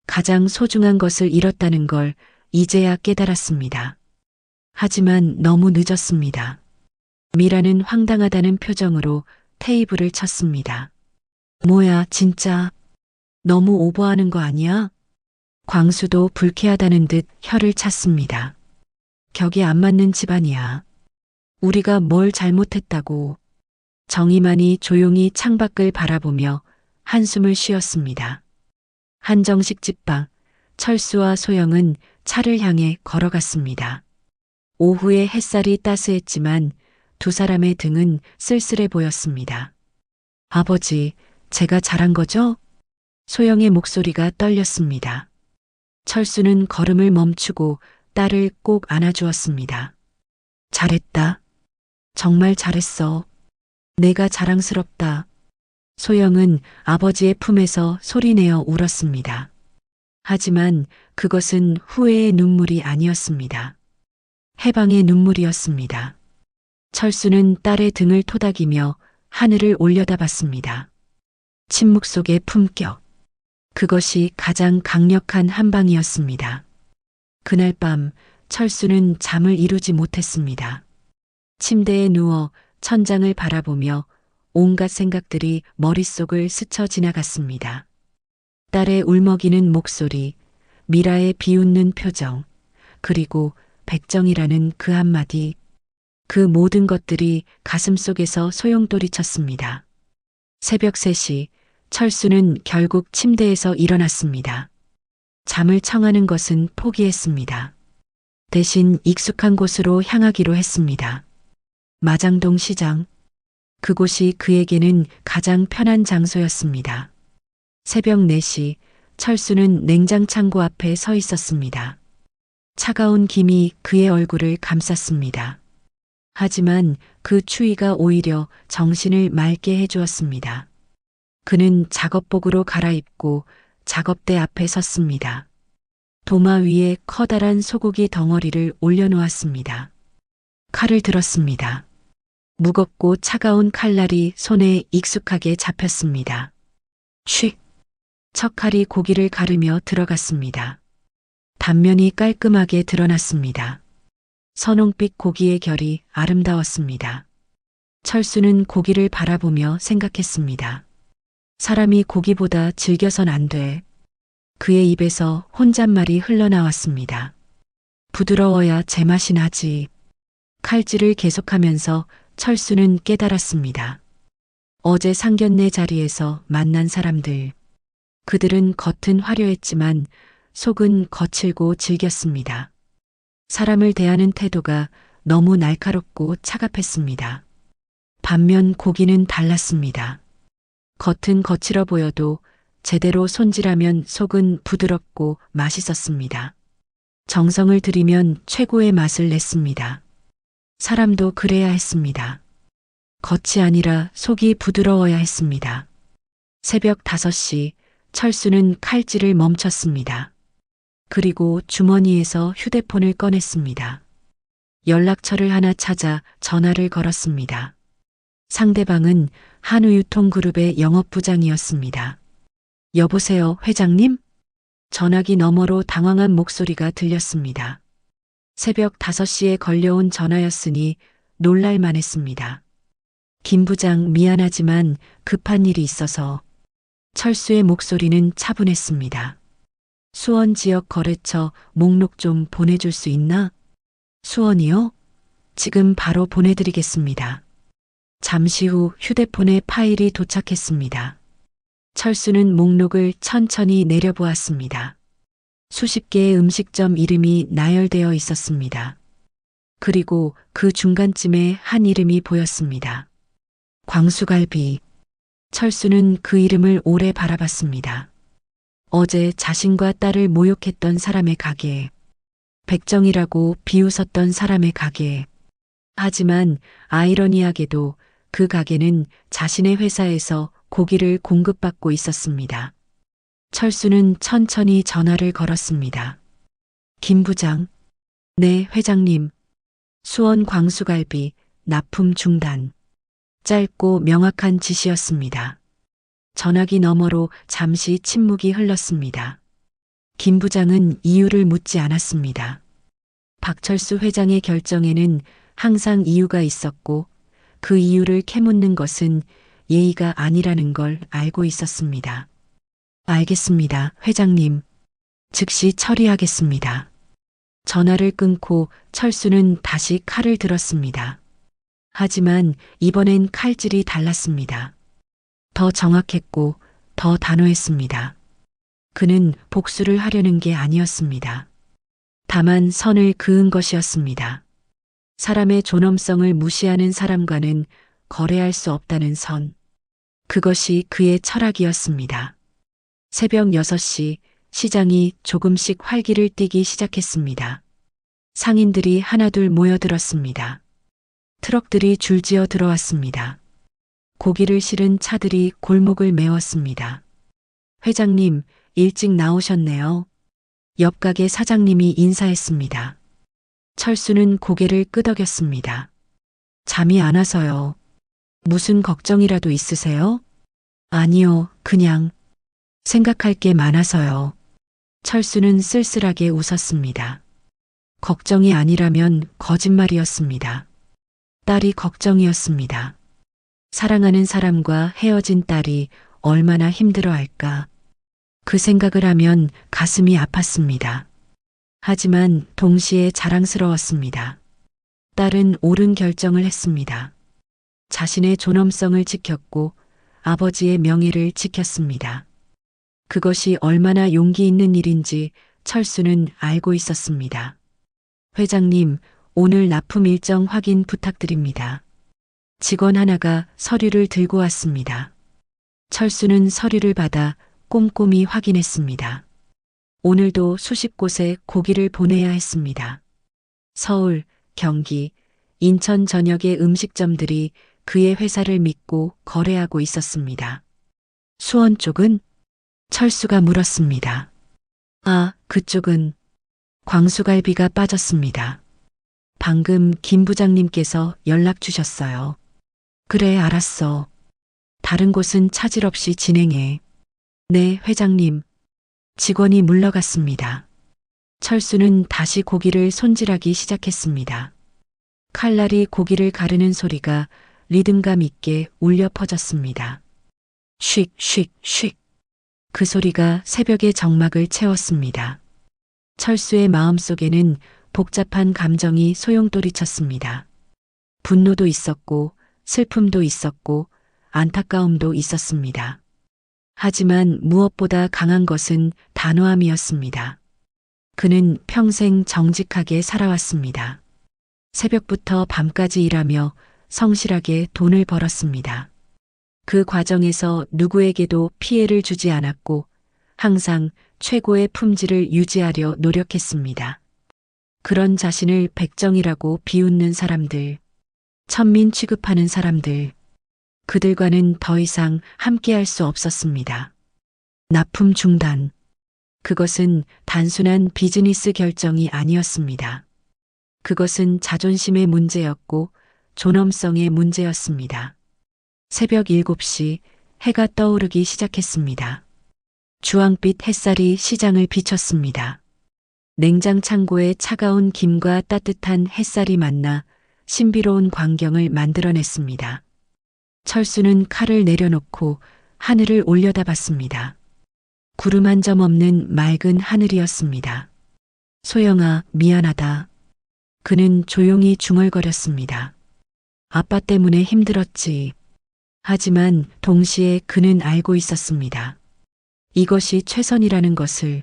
가장 소중한 것을 잃었다는 걸 이제야 깨달았습니다. 하지만 너무 늦었습니다. 미라는 황당하다는 표정으로 테이블을 쳤습니다. 뭐야, 진짜. 너무 오버하는 거 아니야? 광수도 불쾌하다는 듯 혀를 찼습니다. 격이 안 맞는 집안이야. 우리가 뭘 잘못했다고. 정희만이 조용히 창밖을 바라보며 한숨을 쉬었습니다. 한정식 집방, 철수와 소영은 차를 향해 걸어갔습니다. 오후에 햇살이 따스했지만 두 사람의 등은 쓸쓸해 보였습니다. 아버지, 제가 잘한 거죠? 소영의 목소리가 떨렸습니다. 철수는 걸음을 멈추고 딸을 꼭 안아주었습니다. 잘했다. 정말 잘했어. 내가 자랑스럽다. 소영은 아버지의 품에서 소리내어 울었습니다. 하지만 그것은 후회의 눈물이 아니었습니다. 해방의 눈물이었습니다. 철수는 딸의 등을 토닥이며 하늘을 올려다봤습니다. 침묵 속의 품격. 그것이 가장 강력한 한방이었습니다. 그날 밤 철수는 잠을 이루지 못했습니다. 침대에 누워 천장을 바라보며 온갖 생각들이 머릿속을 스쳐 지나갔습니다. 딸의 울먹이는 목소리, 미라의 비웃는 표정, 그리고 백정이라는 그 한마디, 그 모든 것들이 가슴속에서 소용돌이 쳤습니다. 새벽 3시, 철수는 결국 침대에서 일어났습니다. 잠을 청하는 것은 포기했습니다. 대신 익숙한 곳으로 향하기로 했습니다. 마장동 시장. 그곳이 그에게는 가장 편한 장소였습니다. 새벽 4시, 철수는 냉장 창고 앞에 서 있었습니다. 차가운 김이 그의 얼굴을 감쌌습니다. 하지만 그 추위가 오히려 정신을 맑게 해주었습니다. 그는 작업복으로 갈아입고 작업대 앞에 섰습니다. 도마 위에 커다란 소고기 덩어리를 올려놓았습니다. 칼을 들었습니다. 무겁고 차가운 칼날이 손에 익숙하게 잡혔습니다. 쉿! 척칼이 고기를 가르며 들어갔습니다. 단면이 깔끔하게 드러났습니다. 선홍빛 고기의 결이 아름다웠습니다. 철수는 고기를 바라보며 생각했습니다. 사람이 고기보다 질겨선 안 돼. 그의 입에서 혼잣말이 흘러나왔습니다. 부드러워야 제맛이 나지. 칼질을 계속하면서 철수는 깨달았습니다. 어제 상견례 자리에서 만난 사람들. 그들은 겉은 화려했지만 속은 거칠고 질겼습니다. 사람을 대하는 태도가 너무 날카롭고 차갑했습니다. 반면 고기는 달랐습니다. 겉은 거칠어 보여도 제대로 손질하면 속은 부드럽고 맛있었습니다. 정성을 들이면 최고의 맛을 냈습니다. 사람도 그래야 했습니다. 겉이 아니라 속이 부드러워야 했습니다. 새벽 5시, 철수는 칼질을 멈췄습니다. 그리고 주머니에서 휴대폰을 꺼냈습니다. 연락처를 하나 찾아 전화를 걸었습니다. 상대방은 한우유통그룹의 영업부장이었습니다. 여보세요, 회장님? 전화기 너머로 당황한 목소리가 들렸습니다. 새벽 5시에 걸려온 전화였으니 놀랄만 했습니다. 김 부장, 미안하지만 급한 일이 있어서. 철수의 목소리는 차분했습니다. 수원 지역 거래처 목록 좀 보내줄 수 있나? 수원이요? 지금 바로 보내드리겠습니다. 잠시 후 휴대폰에 파일이 도착했습니다. 철수는 목록을 천천히 내려보았습니다. 수십 개의 음식점 이름이 나열되어 있었습니다. 그리고 그 중간쯤에 한 이름이 보였습니다. 광수갈비. 철수는 그 이름을 오래 바라봤습니다. 어제 자신과 딸을 모욕했던 사람의 가게. 백정이라고 비웃었던 사람의 가게. 하지만 아이러니하게도 그 가게는 자신의 회사에서 고기를 공급받고 있었습니다. 철수는 천천히 전화를 걸었습니다. 김 부장. 네, 회장님. 수원 광수갈비 납품 중단. 짧고 명확한 지시였습니다. 전화기 너머로 잠시 침묵이 흘렀습니다. 김 부장은 이유를 묻지 않았습니다. 박철수 회장의 결정에는 항상 이유가 있었고 그 이유를 캐묻는 것은 예의가 아니라는 걸 알고 있었습니다. 알겠습니다, 회장님. 즉시 처리하겠습니다. 전화를 끊고 철수는 다시 칼을 들었습니다. 하지만 이번엔 칼질이 달랐습니다. 더 정확했고 더 단호했습니다. 그는 복수를 하려는 게 아니었습니다. 다만 선을 그은 것이었습니다. 사람의 존엄성을 무시하는 사람과는 거래할 수 없다는 선. 그것이 그의 철학이었습니다. 새벽 6시 시장이 조금씩 활기를 띠기 시작했습니다. 상인들이 하나둘 모여들었습니다. 트럭들이 줄지어 들어왔습니다. 고기를 실은 차들이 골목을 메웠습니다. 회장님, 일찍 나오셨네요. 옆 가게 사장님이 인사했습니다. 철수는 고개를 끄덕였습니다. 잠이 안 와서요. 무슨 걱정이라도 있으세요? 아니요, 그냥 생각할 게 많아서요. 철수는 쓸쓸하게 웃었습니다. 걱정이 아니라면 거짓말이었습니다. 딸이 걱정이었습니다. 사랑하는 사람과 헤어진 딸이 얼마나 힘들어할까. 그 생각을 하면 가슴이 아팠습니다. 하지만 동시에 자랑스러웠습니다. 딸은 옳은 결정을 했습니다. 자신의 존엄성을 지켰고 아버지의 명예를 지켰습니다. 그것이 얼마나 용기 있는 일인지 철수는 알고 있었습니다. 회장님, 오늘 납품 일정 확인 부탁드립니다. 직원 하나가 서류를 들고 왔습니다. 철수는 서류를 받아 꼼꼼히 확인했습니다. 오늘도 수십 곳에 고기를 보내야 했습니다. 서울, 경기, 인천 전역의 음식점들이 그의 회사를 믿고 거래하고 있었습니다. 수원 쪽은? 철수가 물었습니다. 아, 그쪽은 광수갈비가 빠졌습니다. 방금 김 부장님께서 연락 주셨어요. 그래, 알았어. 다른 곳은 차질 없이 진행해. 네, 회장님. 직원이 물러갔습니다. 철수는 다시 고기를 손질하기 시작했습니다. 칼날이 고기를 가르는 소리가 리듬감 있게 울려 퍼졌습니다. 쉭, 쉭, 쉭. 그 소리가 새벽의 정막을 채웠습니다. 철수의 마음속에는 복잡한 감정이 소용돌이쳤습니다. 분노도 있었고, 슬픔도 있었고, 안타까움도 있었습니다. 하지만 무엇보다 강한 것은 단호함이었습니다. 그는 평생 정직하게 살아왔습니다. 새벽부터 밤까지 일하며 성실하게 돈을 벌었습니다. 그 과정에서 누구에게도 피해를 주지 않았고 항상 최고의 품질을 유지하려 노력했습니다. 그런 자신을 백정이라고 비웃는 사람들, 천민 취급하는 사람들, 그들과는 더 이상 함께할 수 없었습니다. 납품 중단. 그것은 단순한 비즈니스 결정이 아니었습니다. 그것은 자존심의 문제였고 존엄성의 문제였습니다. 새벽 7시 해가 떠오르기 시작했습니다. 주황빛 햇살이 시장을 비췄습니다. 냉장 창고에 차가운 김과 따뜻한 햇살이 만나 신비로운 광경을 만들어냈습니다. 철수는 칼을 내려놓고 하늘을 올려다봤습니다. 구름 한 점 없는 맑은 하늘이었습니다. 소영아, 미안하다. 그는 조용히 중얼거렸습니다. 아빠 때문에 힘들었지. 하지만 동시에 그는 알고 있었습니다. 이것이 최선이라는 것을,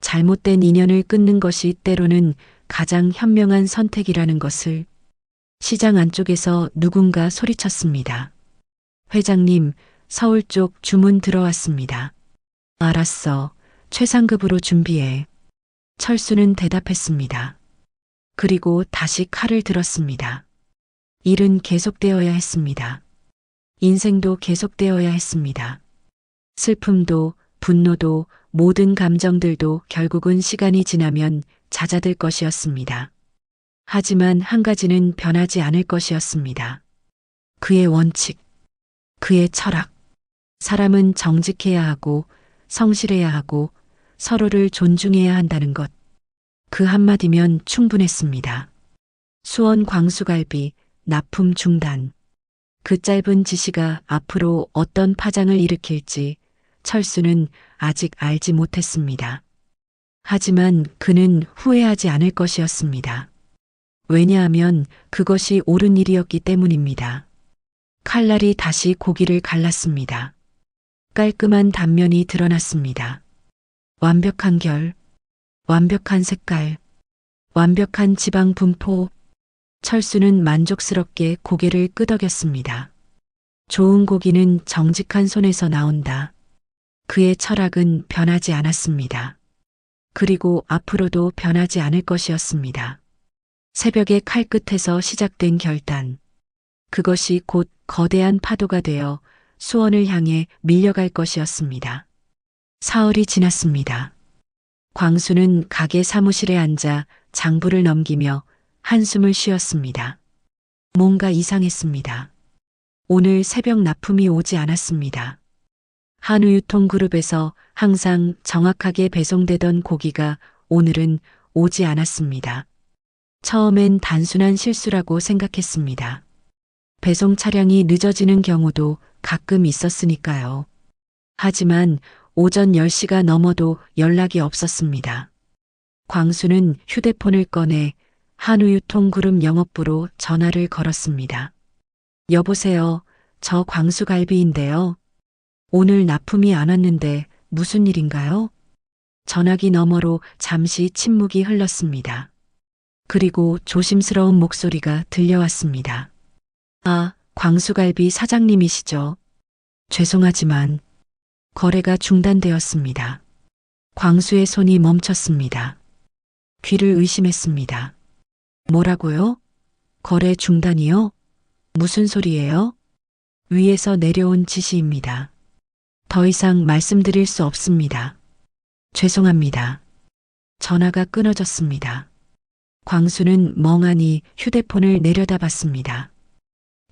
잘못된 인연을 끊는 것이 때로는 가장 현명한 선택이라는 것을. 시장 안쪽에서 누군가 소리쳤습니다. 회장님, 서울 쪽 주문 들어왔습니다. 알았어. 최상급으로 준비해. 철수는 대답했습니다. 그리고 다시 칼을 들었습니다. 일은 계속되어야 했습니다. 인생도 계속되어야 했습니다. 슬픔도, 분노도, 모든 감정들도 결국은 시간이 지나면 잦아들 것이었습니다. 하지만 한 가지는 변하지 않을 것이었습니다. 그의 원칙, 그의 철학. 사람은 정직해야 하고, 성실해야 하고, 서로를 존중해야 한다는 것. 그 한마디면 충분했습니다. 수원 광수갈비, 납품 중단. 그 짧은 지시가 앞으로 어떤 파장을 일으킬지 철수는 아직 알지 못했습니다. 하지만 그는 후회하지 않을 것이었습니다. 왜냐하면 그것이 옳은 일이었기 때문입니다. 칼날이 다시 고기를 갈랐습니다. 깔끔한 단면이 드러났습니다. 완벽한 결, 완벽한 색깔, 완벽한 지방 분포. 철수는 만족스럽게 고개를 끄덕였습니다. 좋은 고기는 정직한 손에서 나온다. 그의 철학은 변하지 않았습니다. 그리고 앞으로도 변하지 않을 것이었습니다. 새벽의 칼끝에서 시작된 결단. 그것이 곧 거대한 파도가 되어 수원을 향해 밀려갈 것이었습니다. 사흘이 지났습니다. 광수는 가게 사무실에 앉아 장부를 넘기며 한숨을 쉬었습니다. 뭔가 이상했습니다. 오늘 새벽 납품이 오지 않았습니다. 한우유통그룹에서 항상 정확하게 배송되던 고기가 오늘은 오지 않았습니다. 처음엔 단순한 실수라고 생각했습니다. 배송 차량이 늦어지는 경우도 가끔 있었으니까요. 하지만 오전 10시가 넘어도 연락이 없었습니다. 광수는 휴대폰을 꺼내 한우유통그룹 영업부로 전화를 걸었습니다. 여보세요. 저 광수갈비인데요. 오늘 납품이 안 왔는데 무슨 일인가요? 전화기 너머로 잠시 침묵이 흘렀습니다. 그리고 조심스러운 목소리가 들려왔습니다. 아, 광수갈비 사장님이시죠? 죄송하지만 거래가 중단되었습니다. 광수의 손이 멈췄습니다. 귀를 의심했습니다. 뭐라고요? 거래 중단이요? 무슨 소리예요? 위에서 내려온 지시입니다. 더 이상 말씀드릴 수 없습니다. 죄송합니다. 전화가 끊어졌습니다. 광수는 멍하니 휴대폰을 내려다봤습니다.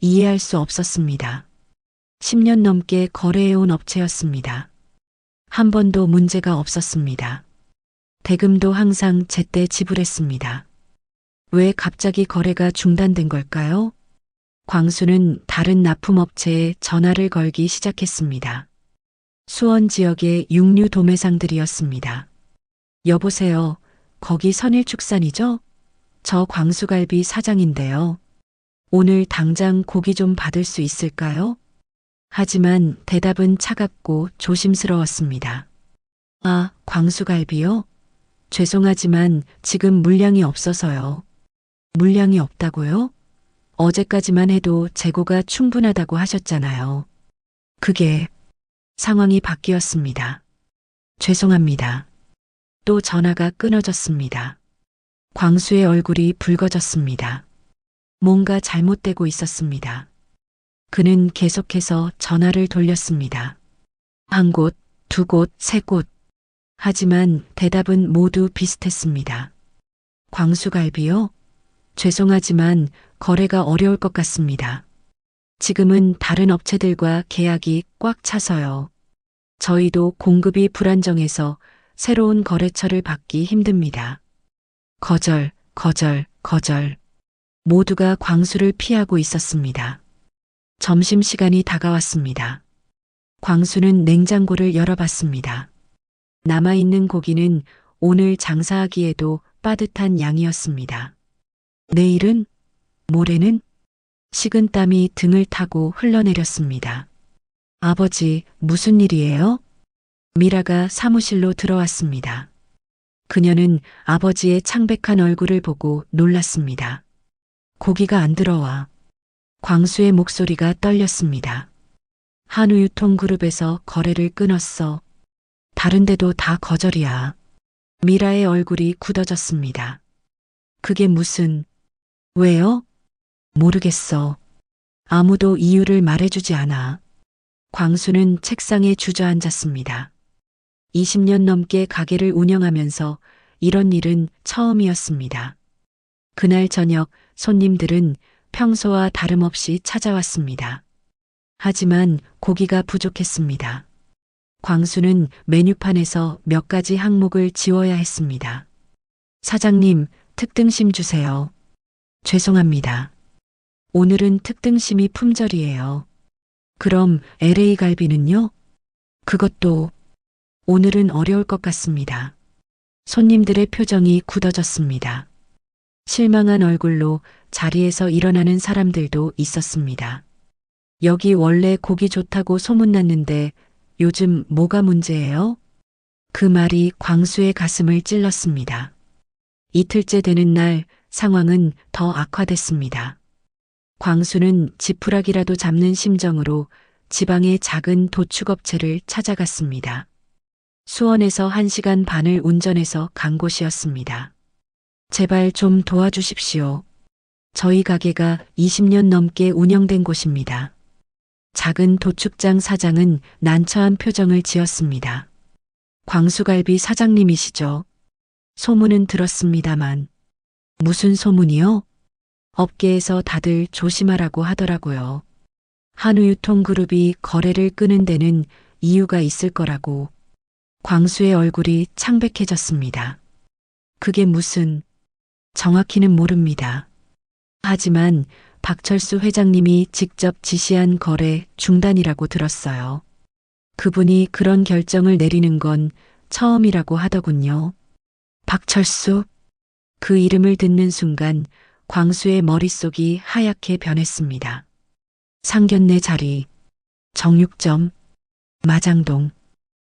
이해할 수 없었습니다. 10년 넘게 거래해온 업체였습니다. 한 번도 문제가 없었습니다. 대금도 항상 제때 지불했습니다. 왜 갑자기 거래가 중단된 걸까요? 광수는 다른 납품업체에 전화를 걸기 시작했습니다. 수원 지역의 육류 도매상들이었습니다. 여보세요. 거기 선일축산이죠? 저 광수갈비 사장인데요. 오늘 당장 고기 좀 받을 수 있을까요? 하지만 대답은 차갑고 조심스러웠습니다. 아, 광수갈비요? 죄송하지만 지금 물량이 없어서요. 물량이 없다고요? 어제까지만 해도 재고가 충분하다고 하셨잖아요. 그게 상황이 바뀌었습니다. 죄송합니다. 또 전화가 끊어졌습니다. 광수의 얼굴이 붉어졌습니다. 뭔가 잘못되고 있었습니다. 그는 계속해서 전화를 돌렸습니다. 한 곳, 두 곳, 세 곳. 하지만 대답은 모두 비슷했습니다. 광수갈비요? 죄송하지만 거래가 어려울 것 같습니다. 지금은 다른 업체들과 계약이 꽉 차서요. 저희도 공급이 불안정해서 새로운 거래처를 받기 힘듭니다. 거절, 거절, 거절. 모두가 광수를 피하고 있었습니다. 점심시간이 다가왔습니다. 광수는 냉장고를 열어봤습니다. 남아있는 고기는 오늘 장사하기에도 빠듯한 양이었습니다. 내일은? 모레는? 식은땀이 등을 타고 흘러내렸습니다. 아버지, 무슨 일이에요? 미라가 사무실로 들어왔습니다. 그녀는 아버지의 창백한 얼굴을 보고 놀랐습니다. 고기가 안 들어와. 광수의 목소리가 떨렸습니다. 한우유통그룹에서 거래를 끊었어. 다른 데도 다 거절이야. 미라의 얼굴이 굳어졌습니다. 그게 무슨... 왜요? 모르겠어. 아무도 이유를 말해주지 않아. 광수는 책상에 주저앉았습니다. 20년 넘게 가게를 운영하면서 이런 일은 처음이었습니다. 그날 저녁 손님들은 평소와 다름없이 찾아왔습니다. 하지만 고기가 부족했습니다. 광수는 메뉴판에서 몇 가지 항목을 지워야 했습니다. 사장님, 특등심 주세요. 죄송합니다. 오늘은 특등심이 품절이에요. 그럼 LA 갈비는요? 그것도 오늘은 어려울 것 같습니다. 손님들의 표정이 굳어졌습니다. 실망한 얼굴로 자리에서 일어나는 사람들도 있었습니다. 여기 원래 고기 좋다고 소문났는데 요즘 뭐가 문제예요? 그 말이 광수의 가슴을 찔렀습니다. 이틀째 되는 날 상황은 더 악화됐습니다. 광수는 지푸라기라도 잡는 심정으로 지방의 작은 도축업체를 찾아갔습니다. 수원에서 1시간 반을 운전해서 간 곳이었습니다. 제발 좀 도와주십시오. 저희 가게가 20년 넘게 운영된 곳입니다. 작은 도축장 사장은 난처한 표정을 지었습니다. 광수갈비 사장님이시죠? 소문은 들었습니다만. 무슨 소문이요? 업계에서 다들 조심하라고 하더라고요. 한우유통그룹이 거래를 끄는 데는 이유가 있을 거라고. 광수의 얼굴이 창백해졌습니다. 그게 무슨, 정확히는 모릅니다. 하지만 박철수 회장님이 직접 지시한 거래 중단이라고 들었어요. 그분이 그런 결정을 내리는 건 처음이라고 하더군요. 박철수? 그 이름을 듣는 순간 광수의 머릿속이 하얗게 변했습니다. 상견례 자리, 정육점, 마장동,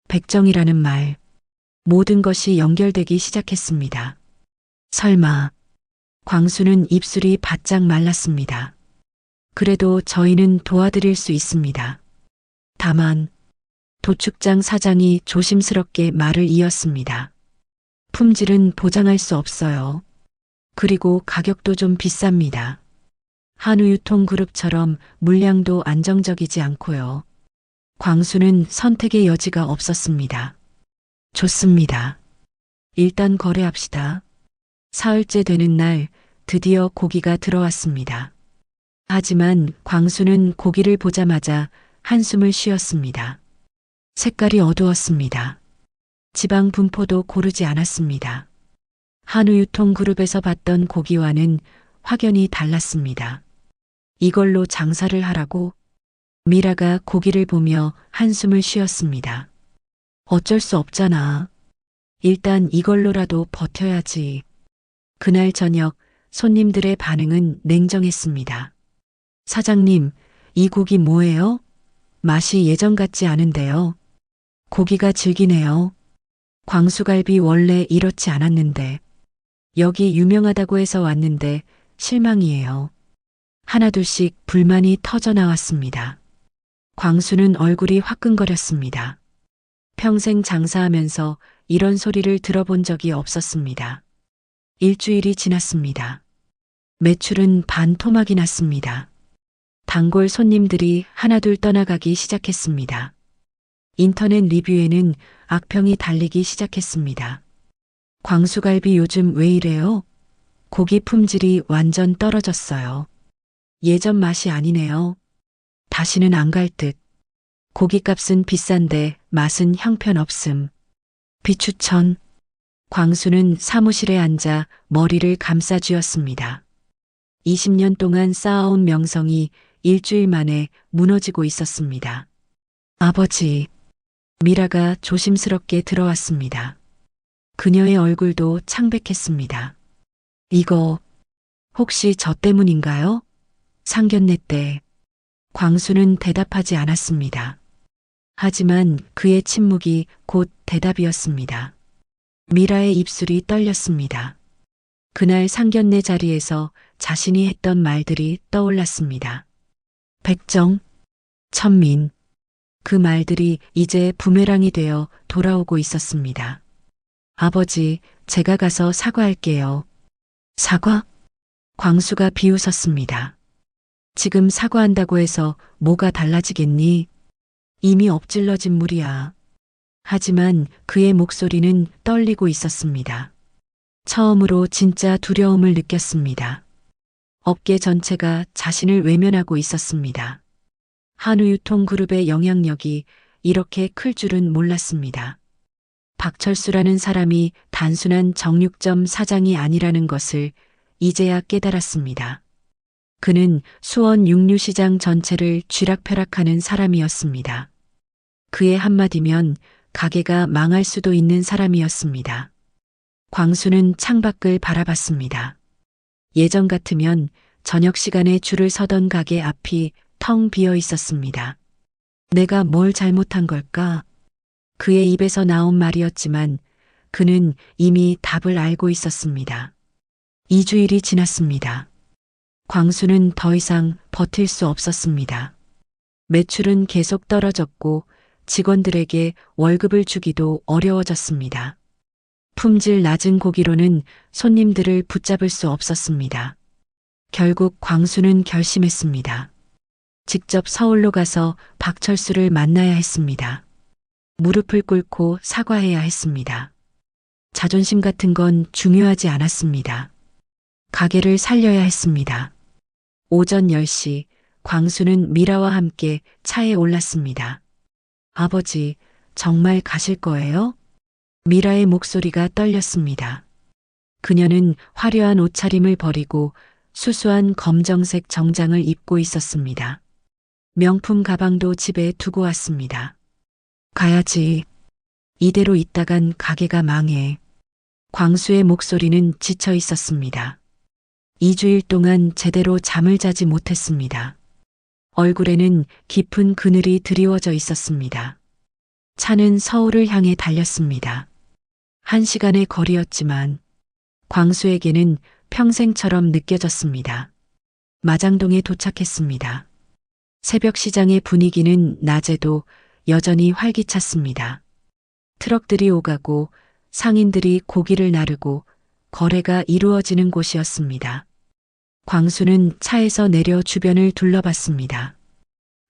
백정이라는 말, 모든 것이 연결되기 시작했습니다. 설마, 광수는 입술이 바짝 말랐습니다. 그래도 저희는 도와드릴 수 있습니다. 다만, 도축장 사장이 조심스럽게 말을 이었습니다. 품질은 보장할 수 없어요. 그리고 가격도 좀 비쌉니다. 한우유통그룹처럼 물량도 안정적이지 않고요. 광수는 선택의 여지가 없었습니다. 좋습니다. 일단 거래합시다. 사흘째 되는 날 드디어 고기가 들어왔습니다. 하지만 광수는 고기를 보자마자 한숨을 쉬었습니다. 색깔이 어두웠습니다. 지방 분포도 고르지 않았습니다. 한우유통그룹에서 봤던 고기와는 확연히 달랐습니다. 이걸로 장사를 하라고? 미라가 고기를 보며 한숨을 쉬었습니다. 어쩔 수 없잖아. 일단 이걸로라도 버텨야지. 그날 저녁 손님들의 반응은 냉정했습니다. 사장님, 이 고기 뭐예요? 맛이 예전 같지 않은데요. 고기가 질기네요. 광수갈비 원래 이렇지 않았는데. 여기 유명하다고 해서 왔는데 실망이에요. 하나둘씩 불만이 터져 나왔습니다. 광수는 얼굴이 화끈거렸습니다. 평생 장사하면서 이런 소리를 들어본 적이 없었습니다. 일주일이 지났습니다. 매출은 반토막이 났습니다. 단골 손님들이 하나둘 떠나가기 시작했습니다. 인터넷 리뷰에는 악평이 달리기 시작했습니다. 광수갈비 요즘 왜 이래요? 고기 품질이 완전 떨어졌어요. 예전 맛이 아니네요. 다시는 안 갈 듯. 고기값은 비싼데 맛은 형편없음. 비추천. 광수는 사무실에 앉아 머리를 감싸쥐었습니다. 20년 동안 쌓아온 명성이 일주일 만에 무너지고 있었습니다. 아버지. 미라가 조심스럽게 들어왔습니다. 그녀의 얼굴도 창백했습니다. 이거 혹시 저 때문인가요? 상견례 때. 광수는 대답하지 않았습니다. 하지만 그의 침묵이 곧 대답이었습니다. 미라의 입술이 떨렸습니다. 그날 상견례 자리에서 자신이 했던 말들이 떠올랐습니다. 백정, 천민. 그 말들이 이제 부메랑이 되어 돌아오고 있었습니다. 아버지, 제가 가서 사과할게요. 사과? 광수가 비웃었습니다. 지금 사과한다고 해서 뭐가 달라지겠니? 이미 엎질러진 물이야. 하지만 그의 목소리는 떨리고 있었습니다. 처음으로 진짜 두려움을 느꼈습니다. 업계 전체가 자신을 외면하고 있었습니다. 한우유통그룹의 영향력이 이렇게 클 줄은 몰랐습니다. 박철수라는 사람이 단순한 정육점 사장이 아니라는 것을 이제야 깨달았습니다. 그는 수원 육류시장 전체를 쥐락펴락하는 사람이었습니다. 그의 한마디면 가게가 망할 수도 있는 사람이었습니다. 광수는 창밖을 바라봤습니다. 예전 같으면 저녁 시간에 줄을 서던 가게 앞이 텅 비어 있었습니다. 내가 뭘 잘못한 걸까? 그의 입에서 나온 말이었지만 그는 이미 답을 알고 있었습니다. 2주일이 지났습니다. 광수는 더 이상 버틸 수 없었습니다. 매출은 계속 떨어졌고 직원들에게 월급을 주기도 어려워졌습니다. 품질 낮은 고기로는 손님들을 붙잡을 수 없었습니다. 결국 광수는 결심했습니다. 직접 서울로 가서 박철수를 만나야 했습니다. 무릎을 꿇고 사과해야 했습니다. 자존심 같은 건 중요하지 않았습니다. 가게를 살려야 했습니다. 오전 10시 광수는 미라와 함께 차에 올랐습니다. 아버지, 정말 가실 거예요? 미라의 목소리가 떨렸습니다. 그녀는 화려한 옷차림을 버리고 수수한 검정색 정장을 입고 있었습니다. 명품 가방도 집에 두고 왔습니다. 가야지. 이대로 있다간 가게가 망해. 광수의 목소리는 지쳐 있었습니다. 2주일 동안 제대로 잠을 자지 못했습니다. 얼굴에는 깊은 그늘이 드리워져 있었습니다. 차는 서울을 향해 달렸습니다. 1시간의 거리였지만 광수에게는 평생처럼 느껴졌습니다. 마장동에 도착했습니다. 새벽 시장의 분위기는 낮에도 여전히 활기찼습니다. 트럭들이 오가고 상인들이 고기를 나르고 거래가 이루어지는 곳이었습니다. 광수는 차에서 내려 주변을 둘러봤습니다.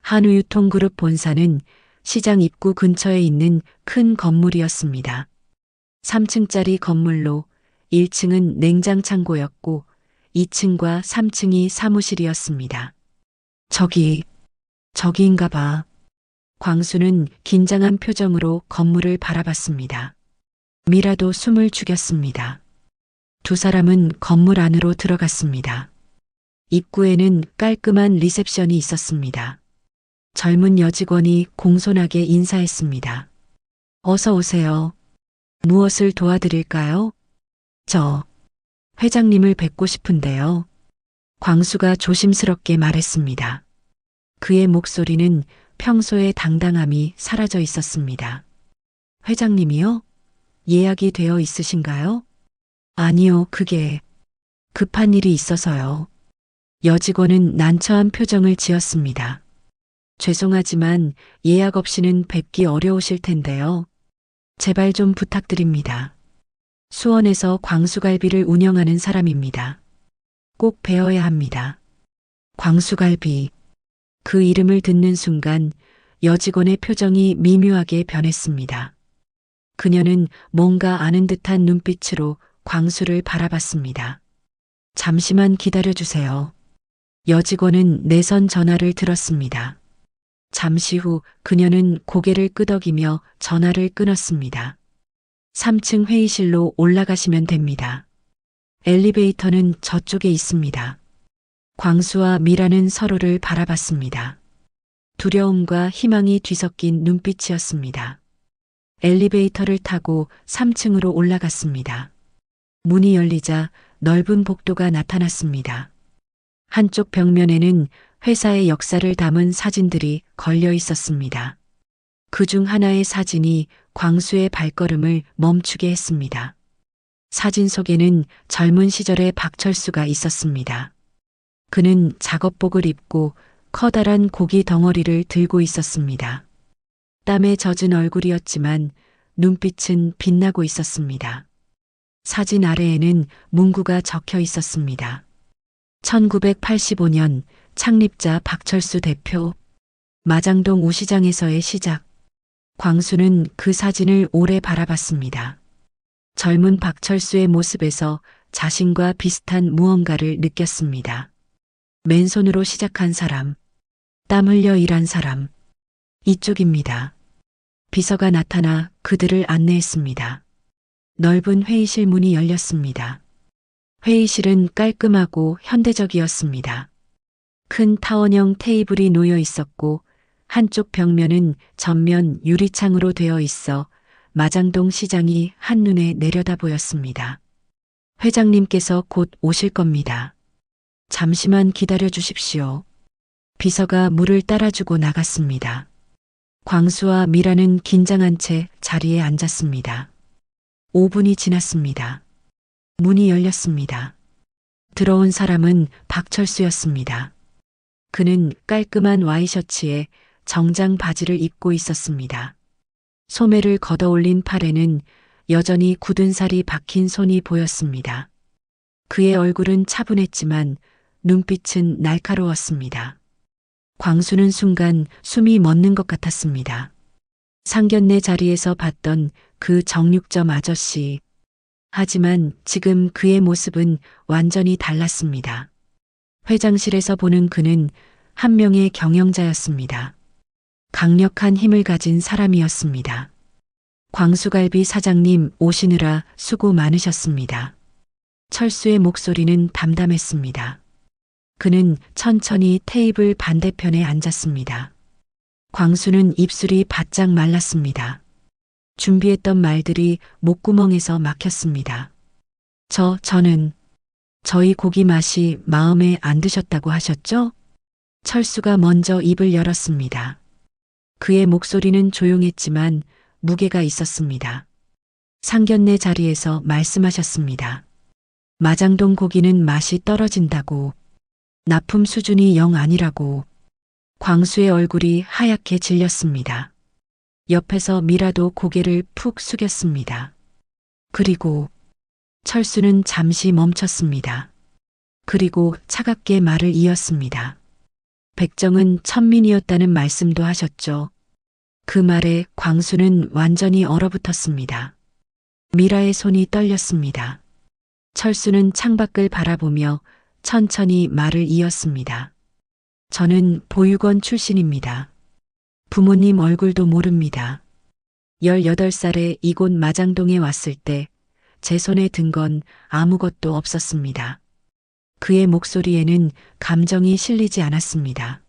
한우유통그룹 본사는 시장 입구 근처에 있는 큰 건물이었습니다. 3층짜리 건물로 1층은 냉장 창고였고 2층과 3층이 사무실이었습니다. 저기인가 봐. 광수는 긴장한 표정으로 건물을 바라봤습니다. 미라도 숨을 죽였습니다. 두 사람은 건물 안으로 들어갔습니다. 입구에는 깔끔한 리셉션이 있었습니다. 젊은 여직원이 공손하게 인사했습니다. 어서 오세요. 무엇을 도와드릴까요? 저 회장님을 뵙고 싶은데요. 광수가 조심스럽게 말했습니다. 그의 목소리는 평소의 당당함이 사라져 있었습니다. 회장님이요? 예약이 되어 있으신가요? 아니요, 그게 급한 일이 있어서요. 여직원은 난처한 표정을 지었습니다. 죄송하지만 예약 없이는 뵙기 어려우실 텐데요. 제발 좀 부탁드립니다. 수원에서 광수갈비를 운영하는 사람입니다. 꼭 뵈어야 합니다. 광수갈비. 그 이름을 듣는 순간 여직원의 표정이 미묘하게 변했습니다. 그녀는 뭔가 아는 듯한 눈빛으로 광수를 바라봤습니다. 잠시만 기다려주세요. 여직원은 내선 전화를 들었습니다. 잠시 후 그녀는 고개를 끄덕이며 전화를 끊었습니다. 3층 회의실로 올라가시면 됩니다. 엘리베이터는 저쪽에 있습니다. 광수와 미라는 서로를 바라봤습니다. 두려움과 희망이 뒤섞인 눈빛이었습니다. 엘리베이터를 타고 3층으로 올라갔습니다. 문이 열리자 넓은 복도가 나타났습니다. 한쪽 벽면에는 회사의 역사를 담은 사진들이 걸려 있었습니다. 그중 하나의 사진이 광수의 발걸음을 멈추게 했습니다. 사진 속에는 젊은 시절의 박철수가 있었습니다. 그는 작업복을 입고 커다란 고기 덩어리를 들고 있었습니다. 땀에 젖은 얼굴이었지만 눈빛은 빛나고 있었습니다. 사진 아래에는 문구가 적혀 있었습니다. 1985년 창립자 박철수 대표, 마장동 우시장에서의 시작. 광수는 그 사진을 오래 바라봤습니다. 젊은 박철수의 모습에서 자신과 비슷한 무언가를 느꼈습니다. 맨손으로 시작한 사람, 땀 흘려 일한 사람, 이쪽입니다. 비서가 나타나 그들을 안내했습니다. 넓은 회의실 문이 열렸습니다. 회의실은 깔끔하고 현대적이었습니다. 큰 타원형 테이블이 놓여 있었고 한쪽 벽면은 전면 유리창으로 되어 있어 마장동 시장이 한눈에 내려다 보였습니다. 회장님께서 곧 오실 겁니다. 잠시만 기다려 주십시오. 비서가 물을 따라주고 나갔습니다. 광수와 미라는 긴장한 채 자리에 앉았습니다. 5분이 지났습니다. 문이 열렸습니다. 들어온 사람은 박철수였습니다. 그는 깔끔한 와이셔츠에 정장 바지를 입고 있었습니다. 소매를 걷어올린 팔에는 여전히 굳은 살이 박힌 손이 보였습니다. 그의 얼굴은 차분했지만 눈빛은 날카로웠습니다. 광수는 순간 숨이 멎는 것 같았습니다. 상견례 자리에서 봤던 그 정육점 아저씨. 하지만 지금 그의 모습은 완전히 달랐습니다. 회장실에서 보는 그는 한 명의 경영자였습니다. 강력한 힘을 가진 사람이었습니다. 광수갈비 사장님 오시느라 수고 많으셨습니다. 철수의 목소리는 담담했습니다. 그는 천천히 테이블 반대편에 앉았습니다. 광수는 입술이 바짝 말랐습니다. 준비했던 말들이 목구멍에서 막혔습니다. 저는 저희 고기 맛이 마음에 안 드셨다고 하셨죠? 철수가 먼저 입을 열었습니다. 그의 목소리는 조용했지만 무게가 있었습니다. 상견례 자리에서 말씀하셨습니다. 마장동 고기는 맛이 떨어진다고, 납품 수준이 영 아니라고. 광수의 얼굴이 하얗게 질렸습니다. 옆에서 미라도 고개를 푹 숙였습니다. 그리고 철수는 잠시 멈췄습니다. 그리고 차갑게 말을 이었습니다. 백정은 천민이었다는 말씀도 하셨죠. 그 말에 광수는 완전히 얼어붙었습니다. 미라의 손이 떨렸습니다. 철수는 창밖을 바라보며 천천히 말을 이었습니다. 저는 보육원 출신입니다. 부모님 얼굴도 모릅니다. 18살에 이곳 마장동에 왔을 때 제 손에 든 건 아무것도 없었습니다. 그의 목소리에는 감정이 실리지 않았습니다.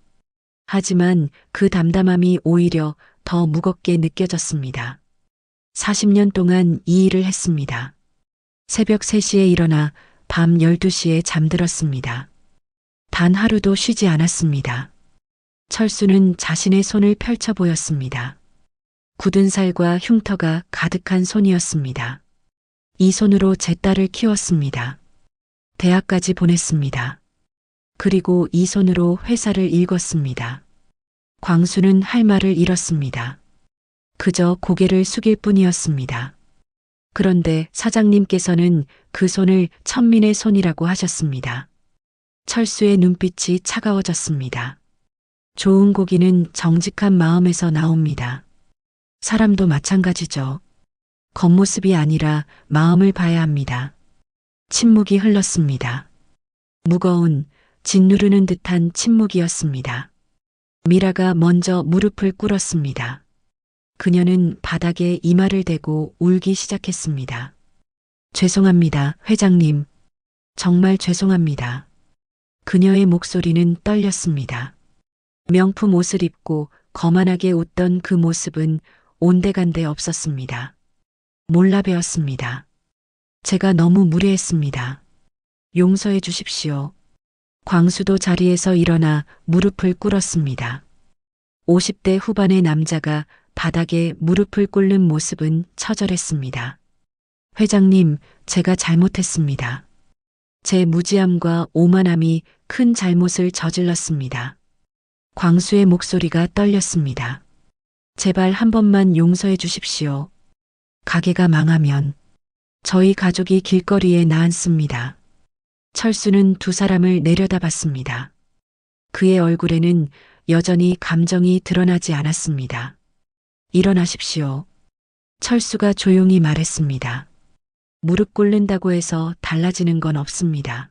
하지만 그 담담함이 오히려 더 무겁게 느껴졌습니다. 40년 동안 이 일을 했습니다. 새벽 3시에 일어나 밤 12시에 잠들었습니다. 단 하루도 쉬지 않았습니다. 철수는 자신의 손을 펼쳐 보였습니다. 굳은 살과 흉터가 가득한 손이었습니다. 이 손으로 제 딸을 키웠습니다. 대학까지 보냈습니다. 그리고 이 손으로 회사를 일궜습니다. 광수는 할 말을 잃었습니다. 그저 고개를 숙일 뿐이었습니다. 그런데 사장님께서는 그 손을 천민의 손이라고 하셨습니다. 철수의 눈빛이 차가워졌습니다. 좋은 고기는 정직한 마음에서 나옵니다. 사람도 마찬가지죠. 겉모습이 아니라 마음을 봐야 합니다. 침묵이 흘렀습니다. 무거운, 짓누르는 듯한 침묵이었습니다. 미라가 먼저 무릎을 꿇었습니다. 그녀는 바닥에 이마를 대고 울기 시작했습니다. 죄송합니다, 회장님. 정말 죄송합니다. 그녀의 목소리는 떨렸습니다. 명품 옷을 입고 거만하게 웃던 그 모습은 온데간데 없었습니다. 몰라 배웠습니다. 제가 너무 무례했습니다. 용서해 주십시오. 광수도 자리에서 일어나 무릎을 꿇었습니다. 50대 후반의 남자가 바닥에 무릎을 꿇는 모습은 처절했습니다. 회장님, 제가 잘못했습니다. 제 무지함과 오만함이 큰 잘못을 저질렀습니다. 광수의 목소리가 떨렸습니다. 제발 한 번만 용서해 주십시오. 가게가 망하면 저희 가족이 길거리에 나앉습니다. 철수는 두 사람을 내려다봤습니다. 그의 얼굴에는 여전히 감정이 드러나지 않았습니다. 일어나십시오. 철수가 조용히 말했습니다. 무릎 꿇는다고 해서 달라지는 건 없습니다.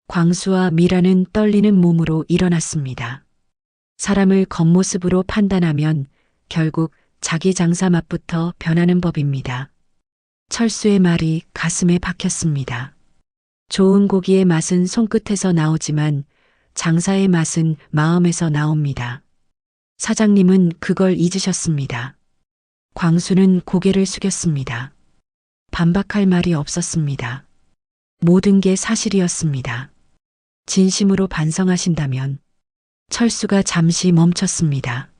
광수와 미라는 떨리는 몸으로 일어났습니다. 사람을 겉모습으로 판단하면 결국 자기 장사 맛부터 변하는 법입니다. 철수의 말이 가슴에 박혔습니다. 좋은 고기의 맛은 손끝에서 나오지만 장사의 맛은 마음에서 나옵니다. 사장님은 그걸 잊으셨습니다. 광수는 고개를 숙였습니다. 반박할 말이 없었습니다. 모든 게 사실이었습니다. 진심으로 반성하신다면. 철수가 잠시 멈췄습니다.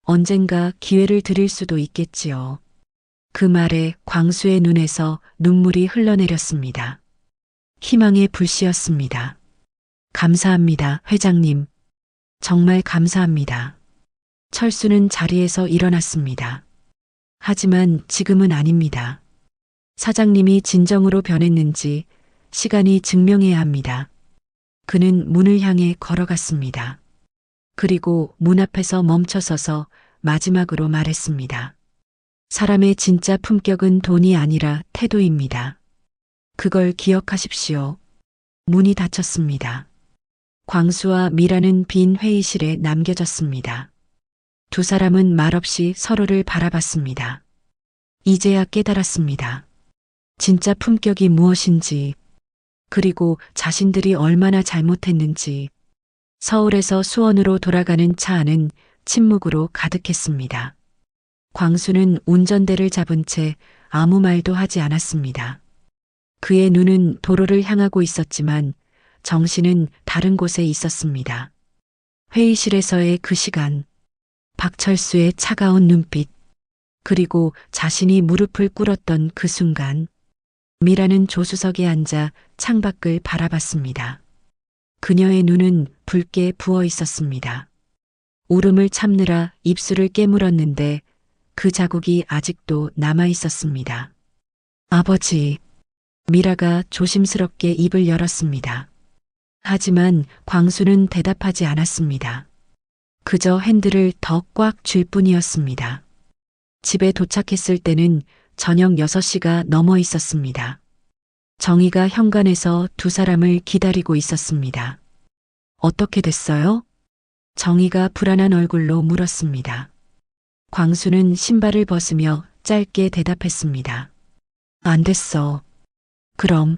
언젠가 기회를 드릴 수도 있겠지요. 그 말에 광수의 눈에서 눈물이 흘러내렸습니다. 희망의 불씨였습니다. 감사합니다, 회장님. 정말 감사합니다. 철수는 자리에서 일어났습니다. 하지만 지금은 아닙니다. 사장님이 진정으로 변했는지 시간이 증명해야 합니다. 그는 문을 향해 걸어갔습니다. 그리고 문 앞에서 멈춰서서 마지막으로 말했습니다. 사람의 진짜 품격은 돈이 아니라 태도입니다. 그걸 기억하십시오. 문이 닫혔습니다. 광수와 미라는 빈 회의실에 남겨졌습니다. 두 사람은 말없이 서로를 바라봤습니다. 이제야 깨달았습니다. 진짜 품격이 무엇인지, 그리고 자신들이 얼마나 잘못했는지. 서울에서 수원으로 돌아가는 차 안은 침묵으로 가득했습니다. 광수는 운전대를 잡은 채 아무 말도 하지 않았습니다. 그의 눈은 도로를 향하고 있었지만 정신은 다른 곳에 있었습니다. 회의실에서의 그 시간, 박철수의 차가운 눈빛, 그리고 자신이 무릎을 꿇었던 그 순간, 미라는 조수석에 앉아 창밖을 바라봤습니다. 그녀의 눈은 붉게 부어 있었습니다. 울음을 참느라 입술을 깨물었는데 그 자국이 아직도 남아 있었습니다. 아버지, 미라가 조심스럽게 입을 열었습니다. 하지만 광수는 대답하지 않았습니다. 그저 핸들을 더 꽉 쥘 뿐이었습니다. 집에 도착했을 때는 저녁 6시가 넘어 있었습니다. 정희가 현관에서 두 사람을 기다리고 있었습니다. 어떻게 됐어요? 정희가 불안한 얼굴로 물었습니다. 광수는 신발을 벗으며 짧게 대답했습니다. 안 됐어. 그럼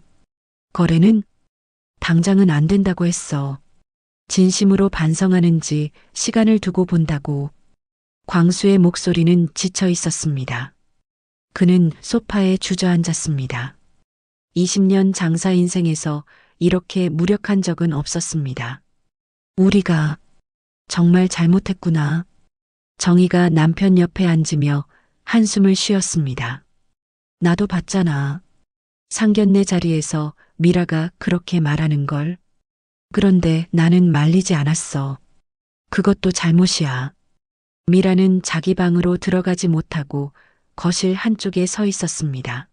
거래는? 당장은 안 된다고 했어. 진심으로 반성하는지 시간을 두고 본다고. 광수의 목소리는 지쳐 있었습니다. 그는 소파에 주저앉았습니다. 20년 장사 인생에서 이렇게 무력한 적은 없었습니다. 우리가 정말 잘못했구나. 정희가 남편 옆에 앉으며 한숨을 쉬었습니다. 나도 봤잖아. 상견례 자리에서 미라가 그렇게 말하는 걸. 그런데 나는 말리지 않았어. 그것도 잘못이야. 미라는 자기 방으로 들어가지 못하고 거실 한쪽에 서 있었습니다.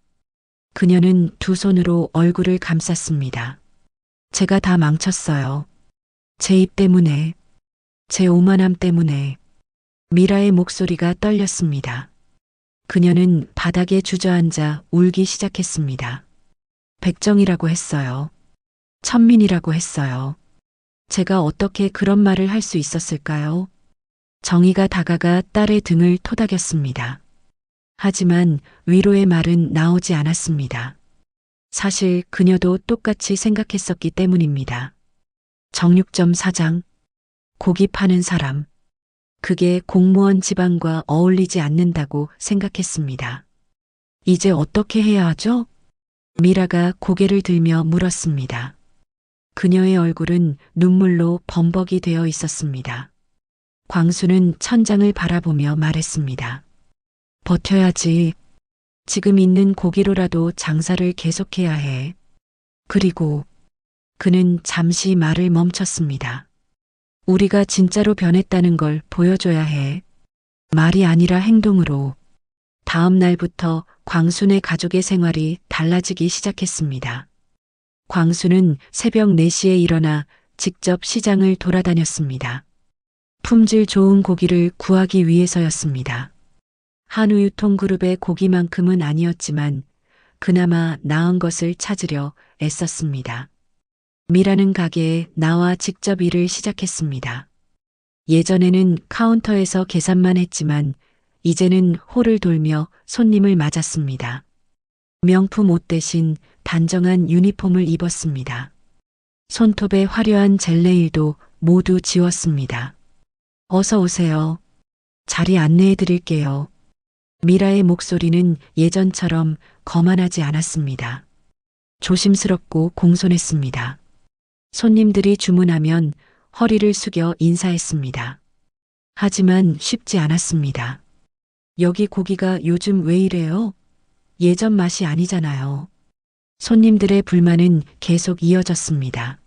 그녀는 두 손으로 얼굴을 감쌌습니다. 제가 다 망쳤어요. 제 입 때문에, 제 오만함 때문에. 미라의 목소리가 떨렸습니다. 그녀는 바닥에 주저앉아 울기 시작했습니다. 백정이라고 했어요. 천민이라고 했어요. 제가 어떻게 그런 말을 할 수 있었을까요? 정희가 다가가 딸의 등을 토닥였습니다. 하지만 위로의 말은 나오지 않았습니다. 사실 그녀도 똑같이 생각했었기 때문입니다. 정육점 사장, 고기 파는 사람, 그게 공무원 집안과 어울리지 않는다고 생각했습니다. 이제 어떻게 해야 하죠? 미라가 고개를 들며 물었습니다. 그녀의 얼굴은 눈물로 범벅이 되어 있었습니다. 광수는 천장을 바라보며 말했습니다. 버텨야지. 지금 있는 고기로라도 장사를 계속해야 해. 그리고 그는 잠시 말을 멈췄습니다. 우리가 진짜로 변했다는 걸 보여줘야 해. 말이 아니라 행동으로. 다음 날부터 광순의 가족의 생활이 달라지기 시작했습니다. 광수는 새벽 4시에 일어나 직접 시장을 돌아다녔습니다. 품질 좋은 고기를 구하기 위해서였습니다. 한우유통그룹의 고기만큼은 아니었지만 그나마 나은 것을 찾으려 애썼습니다. 미라는 가게에 나와 직접 일을 시작했습니다. 예전에는 카운터에서 계산만 했지만 이제는 홀을 돌며 손님을 맞았습니다. 명품 옷 대신 단정한 유니폼을 입었습니다. 손톱에 화려한 젤네일도 모두 지웠습니다. 어서 오세요. 자리 안내해 드릴게요. 미라의 목소리는 예전처럼 거만하지 않았습니다. 조심스럽고 공손했습니다. 손님들이 주문하면 허리를 숙여 인사했습니다. 하지만 쉽지 않았습니다. 여기 고기가 요즘 왜 이래요? 예전 맛이 아니잖아요. 손님들의 불만은 계속 이어졌습니다.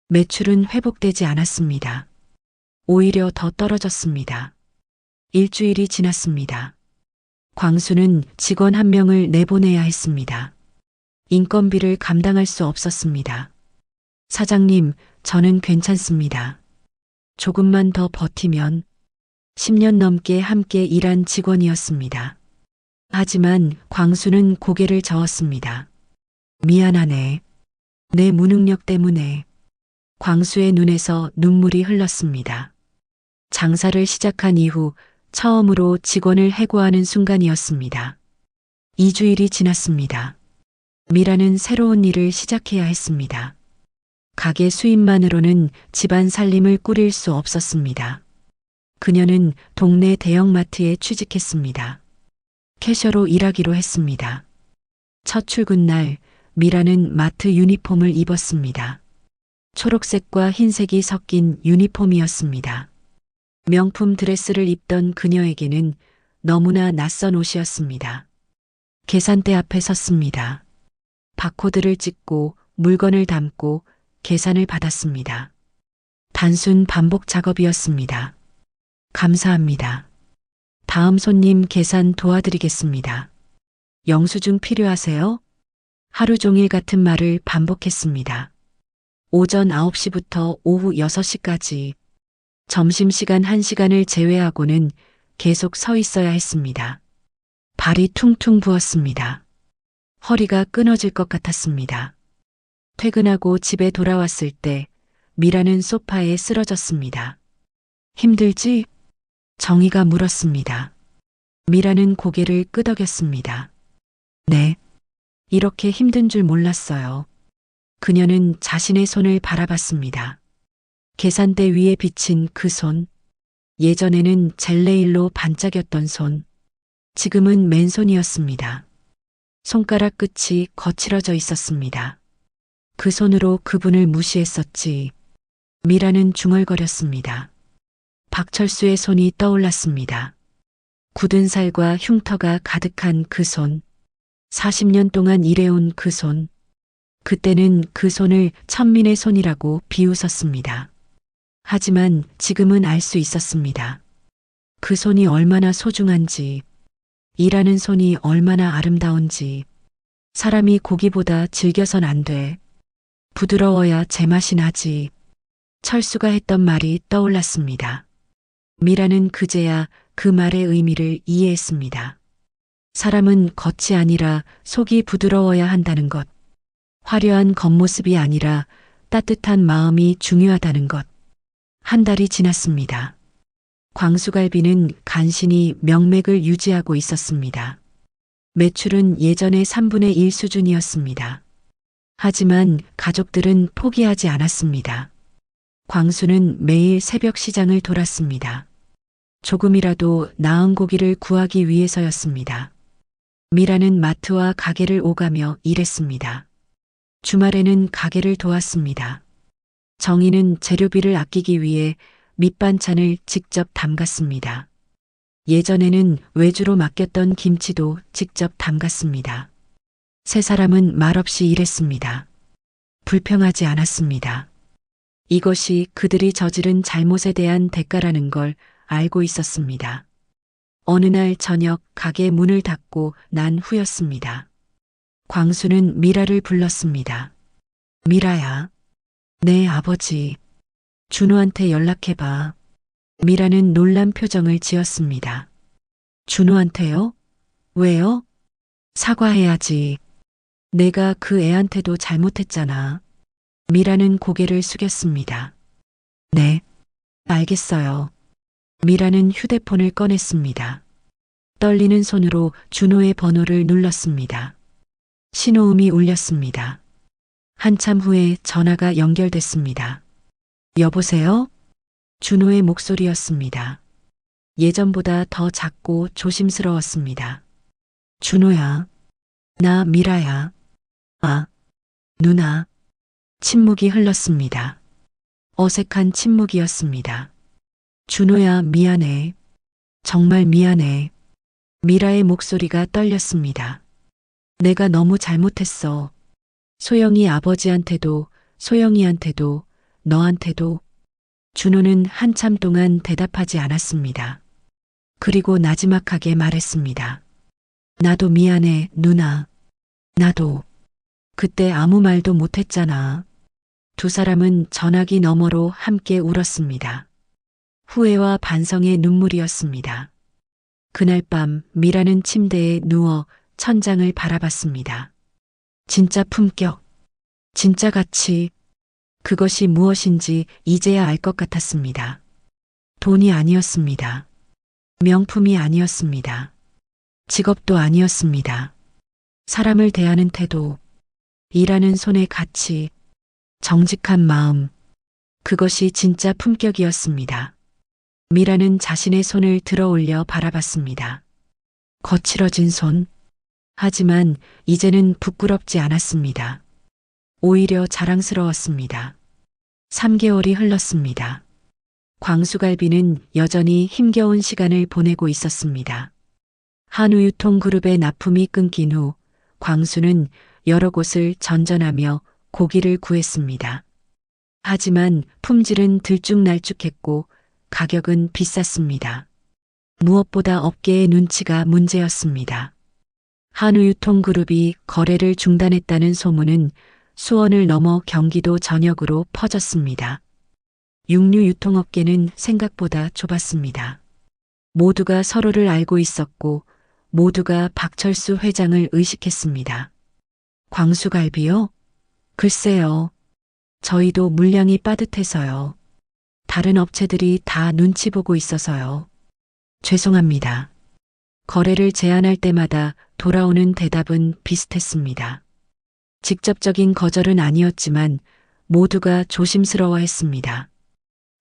매출은 회복되지 않았습니다. 오히려 더 떨어졌습니다. 일주일이 지났습니다. 광수는 직원 한 명을 내보내야 했습니다. 인건비를 감당할 수 없었습니다. 사장님, 저는 괜찮습니다. 조금만 더 버티면 10년 넘게 함께 일한 직원이었습니다. 하지만 광수는 고개를 저었습니다. 미안하네. 내 무능력 때문에. 광수의 눈에서 눈물이 흘렀습니다. 장사를 시작한 이후 처음으로 직원을 해고하는 순간이었습니다. 2주일이 지났습니다. 미라는 새로운 일을 시작해야 했습니다. 가게 수입만으로는 집안 살림을 꾸릴 수 없었습니다. 그녀는 동네 대형마트에 취직했습니다. 캐셔로 일하기로 했습니다. 첫 출근 날 미라는 마트 유니폼을 입었습니다. 초록색과 흰색이 섞인 유니폼이었습니다. 명품 드레스를 입던 그녀에게는 너무나 낯선 옷이었습니다. 계산대 앞에 섰습니다. 바코드를 찍고 물건을 담고 계산을 받았습니다. 단순 반복 작업이었습니다. 감사합니다. 다음 손님 계산 도와드리겠습니다. 영수증 필요하세요? 하루 종일 같은 말을 반복했습니다. 오전 9시부터 오후 6시까지 점심시간 1시간을 제외하고는 계속 서 있어야 했습니다. 발이 퉁퉁 부었습니다. 허리가 끊어질 것 같았습니다. 퇴근하고 집에 돌아왔을 때 미라는 소파에 쓰러졌습니다. 힘들지? 정희가 물었습니다. 미라는 고개를 끄덕였습니다. 네. 이렇게 힘든 줄 몰랐어요. 그녀는 자신의 손을 바라봤습니다. 계산대 위에 비친 그 손. 예전에는 젤네일로 반짝였던 손. 지금은 맨손이었습니다. 손가락 끝이 거칠어져 있었습니다. 그 손으로 그분을 무시했었지. 미라는 중얼거렸습니다. 박철수의 손이 떠올랐습니다. 굳은 살과 흉터가 가득한 그 손. 40년 동안 일해온 그 손. 그때는 그 손을 천민의 손이라고 비웃었습니다. 하지만 지금은 알 수 있었습니다. 그 손이 얼마나 소중한지, 일하는 손이 얼마나 아름다운지, 사람이 고기보다 즐겨선 안 돼. 부드러워야 제맛이 나지. 철수가 했던 말이 떠올랐습니다. 미라는 그제야 그 말의 의미를 이해했습니다. 사람은 겉이 아니라 속이 부드러워야 한다는 것. 화려한 겉모습이 아니라 따뜻한 마음이 중요하다는 것. 한 달이 지났습니다. 광수갈비는 간신히 명맥을 유지하고 있었습니다. 매출은 예전의 3분의 1 수준이었습니다. 하지만 가족들은 포기하지 않았습니다. 광수는 매일 새벽 시장을 돌았습니다. 조금이라도 나은 고기를 구하기 위해서였습니다. 미라는 마트와 가게를 오가며 일했습니다. 주말에는 가게를 도왔습니다. 정희는 재료비를 아끼기 위해 밑반찬을 직접 담갔습니다. 예전에는 외주로 맡겼던 김치도 직접 담갔습니다. 세 사람은 말없이 일했습니다. 불평하지 않았습니다. 이것이 그들이 저지른 잘못에 대한 대가라는 걸 알고 있었습니다. 어느 날 저녁 가게 문을 닫고 난 후였습니다. 광수는 미라를 불렀습니다. 미라야. 네, 아버지. 준호한테 연락해봐. 미라는 놀란 표정을 지었습니다. 준호한테요? 왜요? 사과해야지. 내가 그 애한테도 잘못했잖아. 미라는 고개를 숙였습니다. 네, 알겠어요. 미라는 휴대폰을 꺼냈습니다. 떨리는 손으로 준호의 번호를 눌렀습니다. 신호음이 울렸습니다. 한참 후에 전화가 연결됐습니다. 여보세요? 준호의 목소리였습니다. 예전보다 더 작고 조심스러웠습니다. 준호야. 나 미라야. 아, 누나. 침묵이 흘렀습니다. 어색한 침묵이었습니다. 준호야, 미안해. 정말 미안해. 미라의 목소리가 떨렸습니다. 내가 너무 잘못했어. 소영이 아버지한테도, 소영이한테도, 너한테도. 준호는 한참 동안 대답하지 않았습니다. 그리고 나지막하게 말했습니다. 나도 미안해, 누나. 나도. 그때 아무 말도 못했잖아. 두 사람은 전화기 너머로 함께 울었습니다. 후회와 반성의 눈물이었습니다. 그날 밤 미라는 침대에 누워 천장을 바라봤습니다. 진짜 품격, 진짜 가치, 그것이 무엇인지 이제야 알 것 같았습니다. 돈이 아니었습니다. 명품이 아니었습니다. 직업도 아니었습니다. 사람을 대하는 태도, 일하는 손의 가치, 정직한 마음, 그것이 진짜 품격이었습니다. 미라는 자신의 손을 들어 올려 바라봤습니다. 거칠어진 손. 하지만 이제는 부끄럽지 않았습니다. 오히려 자랑스러웠습니다. 3개월이 흘렀습니다. 광수갈비는 여전히 힘겨운 시간을 보내고 있었습니다. 한우유통그룹의 납품이 끊긴 후 광수는 여러 곳을 전전하며 고기를 구했습니다. 하지만 품질은 들쭉날쭉했고 가격은 비쌌습니다. 무엇보다 업계의 눈치가 문제였습니다. 한우유통그룹이 거래를 중단했다는 소문은 수원을 넘어 경기도 전역으로 퍼졌습니다. 육류유통업계는 생각보다 좁았습니다. 모두가 서로를 알고 있었고 모두가 박철수 회장을 의식했습니다. 광수갈비요? 글쎄요. 저희도 물량이 빠듯해서요. 다른 업체들이 다 눈치 보고 있어서요. 죄송합니다. 거래를 제안할 때마다 돌아오는 대답은 비슷했습니다. 직접적인 거절은 아니었지만 모두가 조심스러워했습니다.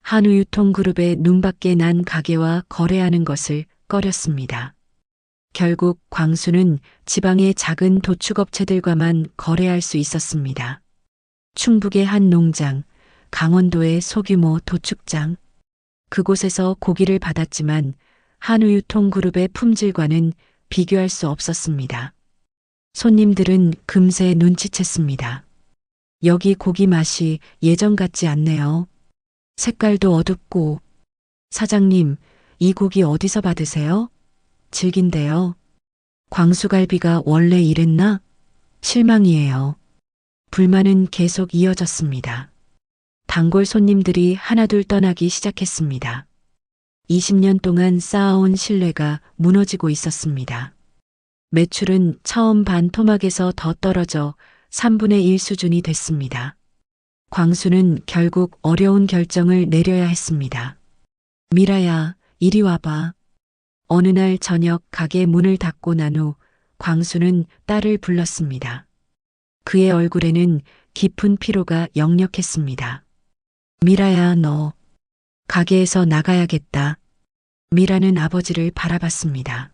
한우유통그룹의 눈밖에 난 가게와 거래하는 것을 꺼렸습니다. 결국 광수는 지방의 작은 도축업체들과만 거래할 수 있었습니다. 충북의 한 농장, 강원도의 소규모 도축장. 그곳에서 고기를 받았지만 한우유통그룹의 품질과는 비교할 수 없었습니다. 손님들은 금세 눈치챘습니다. 여기 고기 맛이 예전 같지 않네요. 색깔도 어둡고. 사장님, 이 고기 어디서 받으세요? 질긴데요. 광수갈비가 원래 이랬나? 실망이에요. 불만은 계속 이어졌습니다. 단골 손님들이 하나둘 떠나기 시작했습니다. 20년 동안 쌓아온 신뢰가 무너지고 있었습니다. 매출은 처음 반 토막에서 더 떨어져 3분의 1 수준이 됐습니다. 광수는 결국 어려운 결정을 내려야 했습니다. 미라야, 이리 와봐. 어느 날 저녁 가게 문을 닫고 난 후 광수는 딸을 불렀습니다. 그의 얼굴에는 깊은 피로가 역력했습니다. 미라야, 너 가게에서 나가야겠다. 미라는 아버지를 바라봤습니다.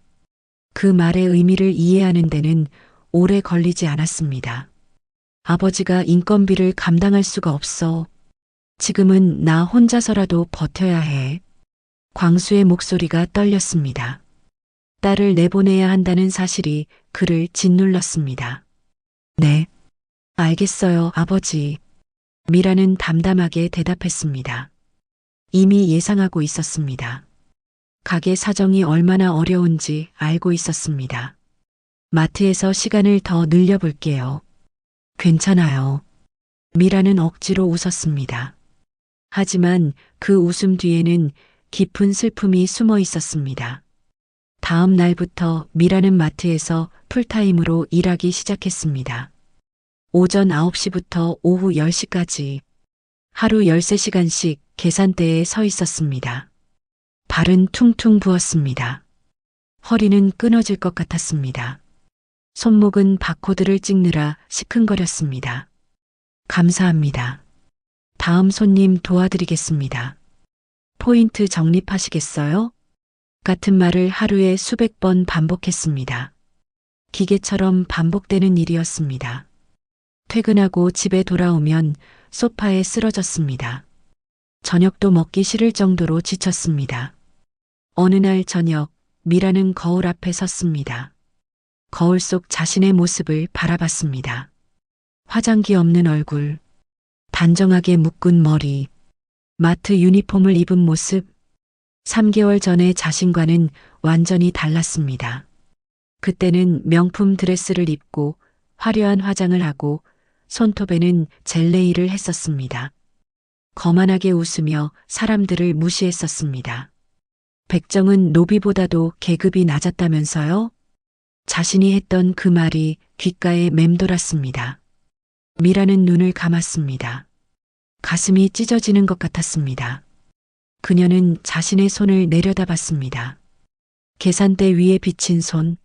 그 말의 의미를 이해하는 데는 오래 걸리지 않았습니다. 아버지가 인건비를 감당할 수가 없어. 지금은 나 혼자서라도 버텨야 해. 광수의 목소리가 떨렸습니다. 딸을 내보내야 한다는 사실이 그를 짓눌렀습니다. 네, 알겠어요, 아버지. 미라는 담담하게 대답했습니다. 이미 예상하고 있었습니다. 가게 사정이 얼마나 어려운지 알고 있었습니다. 마트에서 시간을 더 늘려볼게요. 괜찮아요. 미라는 억지로 웃었습니다. 하지만 그 웃음 뒤에는 깊은 슬픔이 숨어 있었습니다. 다음 날부터 미라는 마트에서 풀타임으로 일하기 시작했습니다. 오전 9시부터 오후 10시까지 하루 13시간씩 계산대에 서 있었습니다. 발은 퉁퉁 부었습니다. 허리는 끊어질 것 같았습니다. 손목은 바코드를 찍느라 시큰거렸습니다. 감사합니다. 다음 손님 도와드리겠습니다. 포인트 적립하시겠어요? 같은 말을 하루에 수백 번 반복했습니다. 기계처럼 반복되는 일이었습니다. 퇴근하고 집에 돌아오면 소파에 쓰러졌습니다. 저녁도 먹기 싫을 정도로 지쳤습니다. 어느 날 저녁, 미라는 거울 앞에 섰습니다. 거울 속 자신의 모습을 바라봤습니다. 화장기 없는 얼굴, 단정하게 묶은 머리, 마트 유니폼을 입은 모습, 3개월 전의 자신과는 완전히 달랐습니다. 그때는 명품 드레스를 입고 화려한 화장을 하고 손톱에는 젤네일을 했었습니다. 거만하게 웃으며 사람들을 무시했었습니다. 백정은 노비보다도 계급이 낮았다면서요? 자신이 했던 그 말이 귓가에 맴돌았습니다. 미라는 눈을 감았습니다. 가슴이 찢어지는 것 같았습니다. 그녀는 자신의 손을 내려다봤습니다. 계산대 위에 비친 손,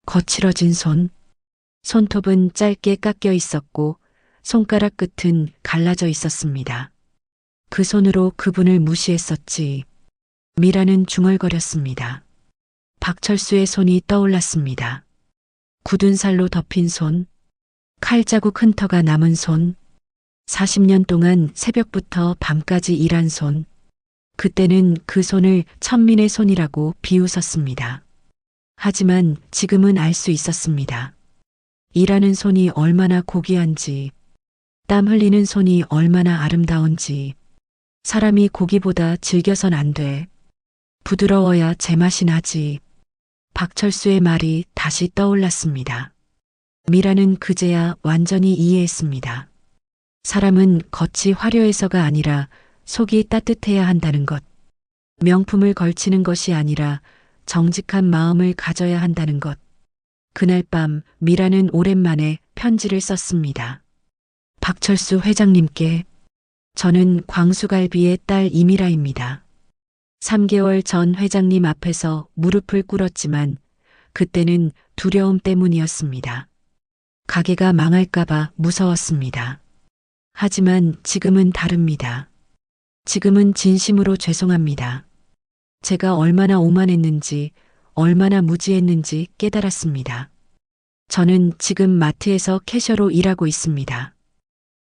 거칠어진 손, 손톱은 짧게 깎여 있었고 손가락 끝은 갈라져 있었습니다. 그 손으로 그분을 무시했었지. 미라는 중얼거렸습니다. 박철수의 손이 떠올랐습니다. 굳은 살로 덮인 손, 칼자국 흔터가 남은 손, 40년 동안 새벽부터 밤까지 일한 손. 그때는 그 손을 천민의 손이라고 비웃었습니다. 하지만 지금은 알 수 있었습니다. 일하는 손이 얼마나 고귀한지, 땀 흘리는 손이 얼마나 아름다운지, 사람이 고기보다 즐겨선 안 돼. 부드러워야 제맛이 나지. 박철수의 말이 다시 떠올랐습니다. 미라는 그제야 완전히 이해했습니다. 사람은 겉이 화려해서가 아니라 속이 따뜻해야 한다는 것. 명품을 걸치는 것이 아니라 정직한 마음을 가져야 한다는 것. 그날 밤 미라는 오랜만에 편지를 썼습니다. 박철수 회장님께, 저는 광수갈비의 딸 이미라입니다. 3개월 전 회장님 앞에서 무릎을 꿇었지만 그때는 두려움 때문이었습니다. 가게가 망할까봐 무서웠습니다. 하지만 지금은 다릅니다. 지금은 진심으로 죄송합니다. 제가 얼마나 오만했는지, 얼마나 무지했는지 깨달았습니다. 저는 지금 마트에서 캐셔로 일하고 있습니다.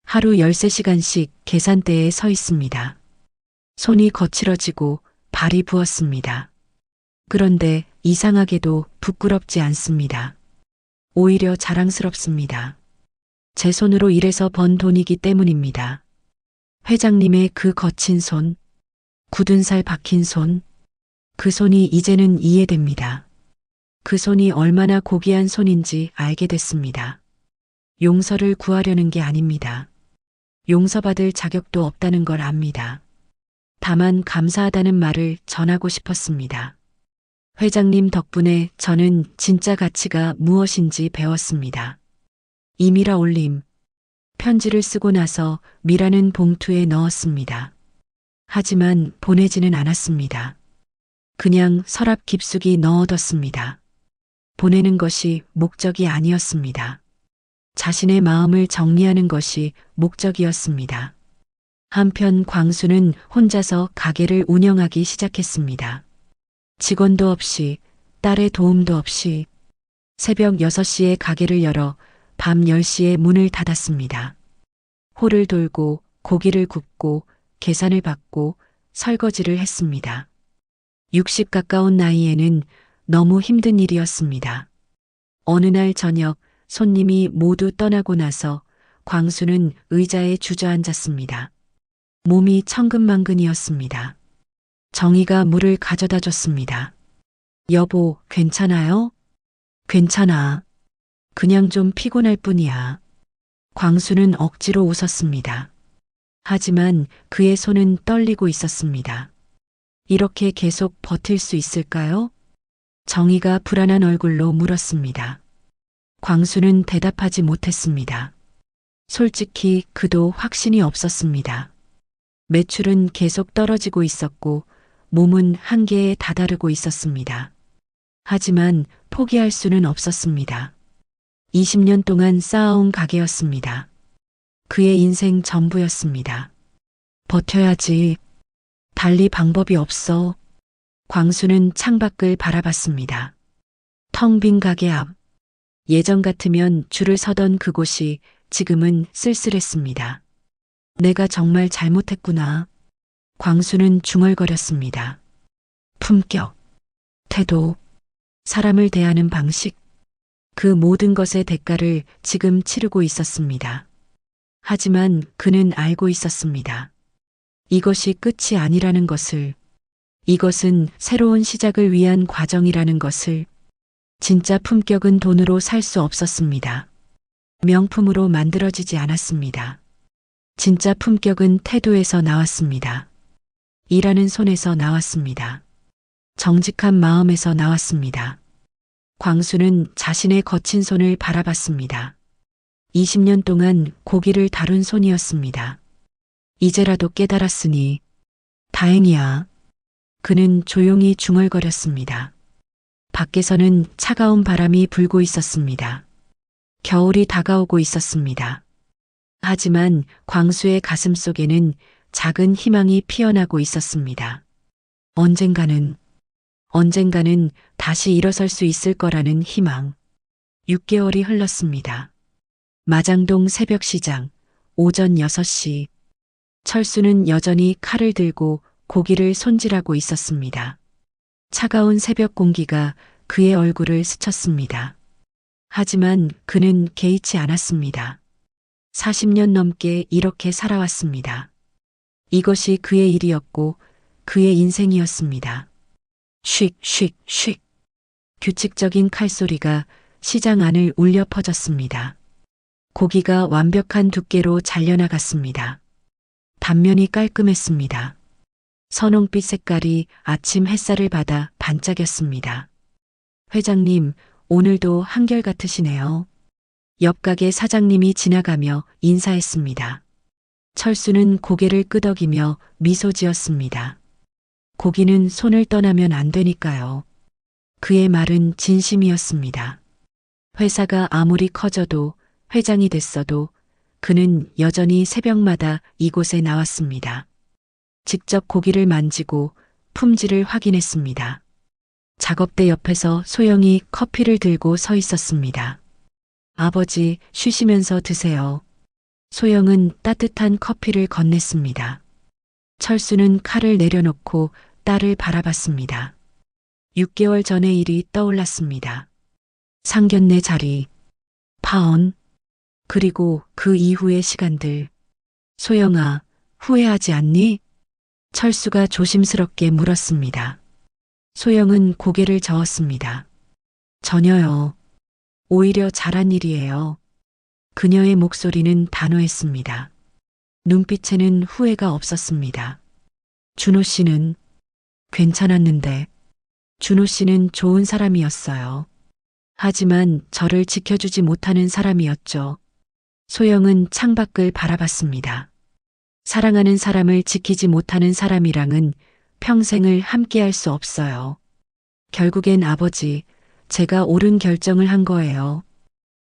하루 13시간씩 계산대에 서 있습니다. 손이 거칠어지고 발이 부었습니다. 그런데 이상하게도 부끄럽지 않습니다. 오히려 자랑스럽습니다. 제 손으로 일해서 번 돈이기 때문입니다. 회장님의 그 거친 손, 굳은 살 박힌 손, 그 손이 이제는 이해됩니다. 그 손이 얼마나 고귀한 손인지 알게 됐습니다. 용서를 구하려는 게 아닙니다. 용서받을 자격도 없다는 걸 압니다. 다만 감사하다는 말을 전하고 싶었습니다. 회장님 덕분에 저는 진짜 가치가 무엇인지 배웠습니다. 이미라 올림. 편지를 쓰고 나서 미라는 봉투에 넣었습니다. 하지만 보내지는 않았습니다. 그냥 서랍 깊숙이 넣어뒀습니다. 보내는 것이 목적이 아니었습니다. 자신의 마음을 정리하는 것이 목적이었습니다. 한편 광수는 혼자서 가게를 운영하기 시작했습니다. 직원도 없이, 딸의 도움도 없이 새벽 6시에 가게를 열어 밤 10시에 문을 닫았습니다. 홀을 돌고 고기를 굽고 계산을 받고 설거지를 했습니다. 60 가까운 나이에는 너무 힘든 일이었습니다. 어느 날 저녁 손님이 모두 떠나고 나서 광수는 의자에 주저앉았습니다. 몸이 천근만근이었습니다. 정희가 물을 가져다 줬습니다. 여보, 괜찮아요? 괜찮아. 그냥 좀 피곤할 뿐이야. 광수는 억지로 웃었습니다. 하지만 그의 손은 떨리고 있었습니다. 이렇게 계속 버틸 수 있을까요? 정희가 불안한 얼굴로 물었습니다. 광수는 대답하지 못했습니다. 솔직히 그도 확신이 없었습니다. 매출은 계속 떨어지고 있었고 몸은 한계에 다다르고 있었습니다. 하지만 포기할 수는 없었습니다. 20년 동안 쌓아온 가게였습니다. 그의 인생 전부였습니다. 버텨야지. 달리 방법이 없어. 광수는 창밖을 바라봤습니다. 텅 빈 가게 앞. 예전 같으면 줄을 서던 그곳이 지금은 쓸쓸했습니다. 내가 정말 잘못했구나. 광수는 중얼거렸습니다. 품격, 태도, 사람을 대하는 방식, 그 모든 것의 대가를 지금 치르고 있었습니다. 하지만 그는 알고 있었습니다. 이것이 끝이 아니라는 것을, 이것은 새로운 시작을 위한 과정이라는 것을. 진짜 품격은 돈으로 살 수 없었습니다. 명품으로 만들어지지 않았습니다. 진짜 품격은 태도에서 나왔습니다. 일하는 손에서 나왔습니다. 정직한 마음에서 나왔습니다. 광수는 자신의 거친 손을 바라봤습니다. 20년 동안 고기를 다룬 손이었습니다. 이제라도 깨달았으니 다행이야. 그는 조용히 중얼거렸습니다. 밖에서는 차가운 바람이 불고 있었습니다. 겨울이 다가오고 있었습니다. 하지만 광수의 가슴 속에는 작은 희망이 피어나고 있었습니다. 언젠가는 다시 일어설 수 있을 거라는 희망. 6개월이 흘렀습니다. 마장동 새벽시장, 오전 6시. 철수는 여전히 칼을 들고 고기를 손질하고 있었습니다. 차가운 새벽 공기가 그의 얼굴을 스쳤습니다. 하지만 그는 개의치 않았습니다. 40년 넘게 이렇게 살아왔습니다. 이것이 그의 일이었고 그의 인생이었습니다. 쉭. 규칙적인 칼소리가 시장 안을 울려 퍼졌습니다. 고기가 완벽한 두께로 잘려나갔습니다. 단면이 깔끔했습니다. 선홍빛 색깔이 아침 햇살을 받아 반짝였습니다. 회장님, 오늘도 한결같으시네요. 옆 가게 사장님이 지나가며 인사했습니다. 철수는 고개를 끄덕이며 미소 지었습니다. 고기는 손을 떠나면 안 되니까요. 그의 말은 진심이었습니다. 회사가 아무리 커져도 회장이 됐어도 그는 여전히 새벽마다 이곳에 나왔습니다. 직접 고기를 만지고 품질을 확인했습니다. 작업대 옆에서 소영이 커피를 들고 서 있었습니다. 아버지, 쉬시면서 드세요. 소영은 따뜻한 커피를 건넸습니다. 철수는 칼을 내려놓고 딸을 바라봤습니다. 6개월 전의 일이 떠올랐습니다. 상견례 자리, 파혼, 그리고 그 이후의 시간들. 소영아, 후회하지 않니? 철수가 조심스럽게 물었습니다. 소영은 고개를 저었습니다. 전혀요. 오히려 잘한 일이에요. 그녀의 목소리는 단호했습니다. 눈빛에는 후회가 없었습니다. 준호 씨는 괜찮았는데, 준호 씨는 좋은 사람이었어요. 하지만 저를 지켜주지 못하는 사람이었죠. 소영은 창밖을 바라봤습니다. 사랑하는 사람을 지키지 못하는 사람이랑은 평생을 함께할 수 없어요. 결국엔 아버지, 제가 옳은 결정을 한 거예요.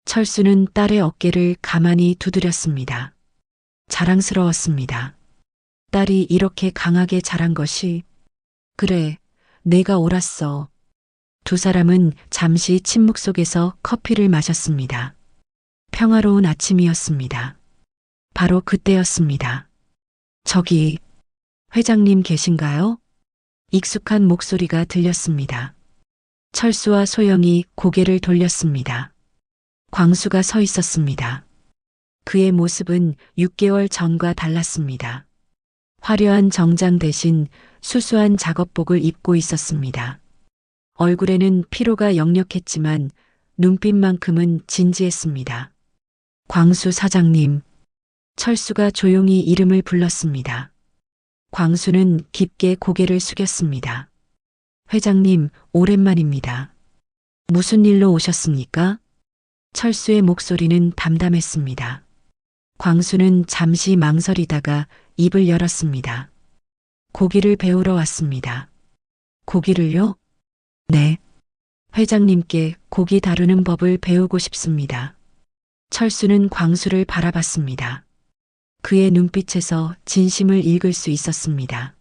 철수는 딸의 어깨를 가만히 두드렸습니다. 자랑스러웠습니다. 딸이 이렇게 강하게 자란 것이, 그래, 내가 옳았어. 두 사람은 잠시 침묵 속에서 커피를 마셨습니다. 평화로운 아침이었습니다. 바로 그때였습니다. 저기, 회장님 계신가요? 익숙한 목소리가 들렸습니다. 철수와 소영이 고개를 돌렸습니다. 광수가 서 있었습니다. 그의 모습은 6개월 전과 달랐습니다. 화려한 정장 대신 수수한 작업복을 입고 있었습니다. 얼굴에는 피로가 역력했지만 눈빛만큼은 진지했습니다. 광수 사장님. 철수가 조용히 이름을 불렀습니다. 광수는 깊게 고개를 숙였습니다. 회장님, 오랜만입니다. 무슨 일로 오셨습니까? 철수의 목소리는 담담했습니다. 광수는 잠시 망설이다가 입을 열었습니다. 고기를 배우러 왔습니다. 고기를요? 네. 회장님께 고기 다루는 법을 배우고 싶습니다. 철수는 광수를 바라봤습니다. 그의 눈빛에서 진심을 읽을 수 있었습니다.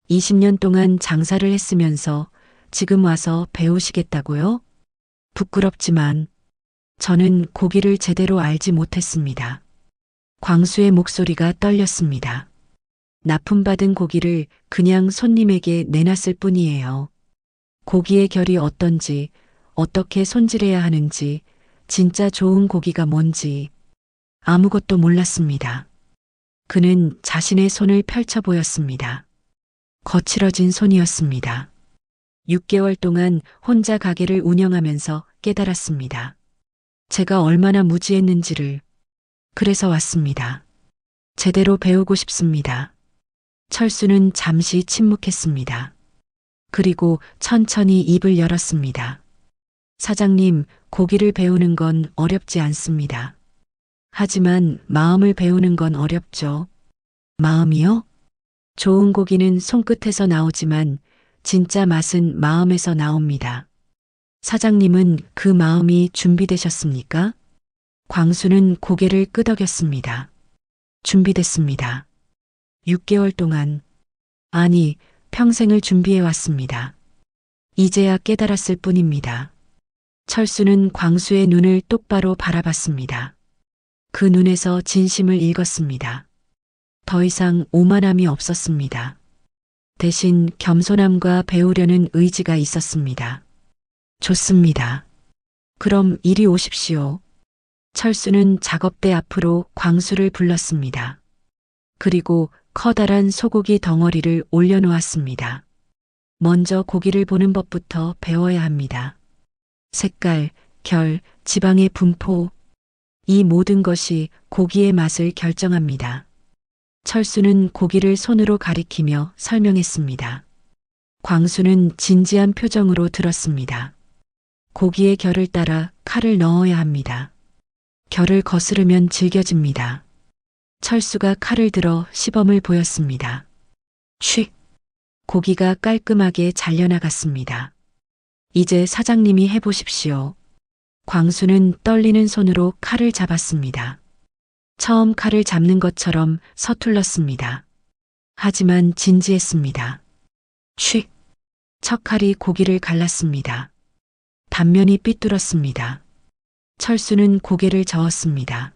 20년 동안 장사를 했으면서 지금 와서 배우시겠다고요? 부끄럽지만 저는 고기를 제대로 알지 못했습니다. 광수의 목소리가 떨렸습니다. 납품받은 고기를 그냥 손님에게 내놨을 뿐이에요. 고기의 결이 어떤지, 어떻게 손질해야 하는지, 진짜 좋은 고기가 뭔지 아무것도 몰랐습니다. 그는 자신의 손을 펼쳐 보였습니다. 거칠어진 손이었습니다. 6개월 동안 혼자 가게를 운영하면서 깨달았습니다. 제가 얼마나 무지했는지를. 그래서 왔습니다. 제대로 배우고 싶습니다. 철수는 잠시 침묵했습니다. 그리고 천천히 입을 열었습니다. 사장님, 고기를 배우는 건 어렵지 않습니다. 하지만 마음을 배우는 건 어렵죠. 마음이요? 좋은 고기는 손끝에서 나오지만 진짜 맛은 마음에서 나옵니다. 사장님은 그 마음이 준비되셨습니까? 광수는 고개를 끄덕였습니다. 준비됐습니다. 6개월 동안, 아니, 평생을 준비해 왔습니다. 이제야 깨달았을 뿐입니다. 철수는 광수의 눈을 똑바로 바라봤습니다. 그 눈에서 진심을 읽었습니다. 더 이상 오만함이 없었습니다. 대신 겸손함과 배우려는 의지가 있었습니다. 좋습니다. 그럼 이리 오십시오. 철수는 작업대 앞으로 광수를 불렀습니다. 그리고 커다란 소고기 덩어리를 올려놓았습니다. 먼저 고기를 보는 법부터 배워야 합니다. 색깔, 결, 지방의 분포, 이 모든 것이 고기의 맛을 결정합니다. 철수는 고기를 손으로 가리키며 설명했습니다. 광수는 진지한 표정으로 들었습니다. 고기의 결을 따라 칼을 넣어야 합니다. 결을 거스르면 질겨집니다. 철수가 칼을 들어 시범을 보였습니다. 쉭! 고기가 깔끔하게 잘려나갔습니다. 이제 사장님이 해보십시오. 광수는 떨리는 손으로 칼을 잡았습니다. 처음 칼을 잡는 것처럼 서툴렀습니다. 하지만 진지했습니다. 쉭! 첫 칼이 고기를 갈랐습니다. 단면이 삐뚤었습니다. 철수는 고개를 저었습니다.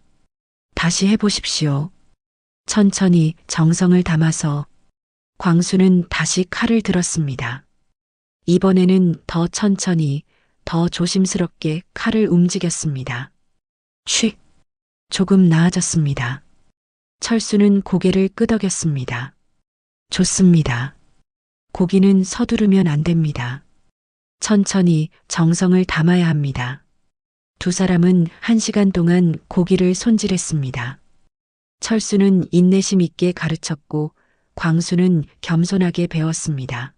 다시 해보십시오. 천천히 정성을 담아서. 광수는 다시 칼을 들었습니다. 이번에는 더 천천히, 더 조심스럽게 칼을 움직였습니다. 쉭! 조금 나아졌습니다. 철수는 고개를 끄덕였습니다. 좋습니다. 고기는 서두르면 안 됩니다. 천천히 정성을 담아야 합니다. 두 사람은 1시간 동안 고기를 손질했습니다. 철수는 인내심 있게 가르쳤고 광수는 겸손하게 배웠습니다.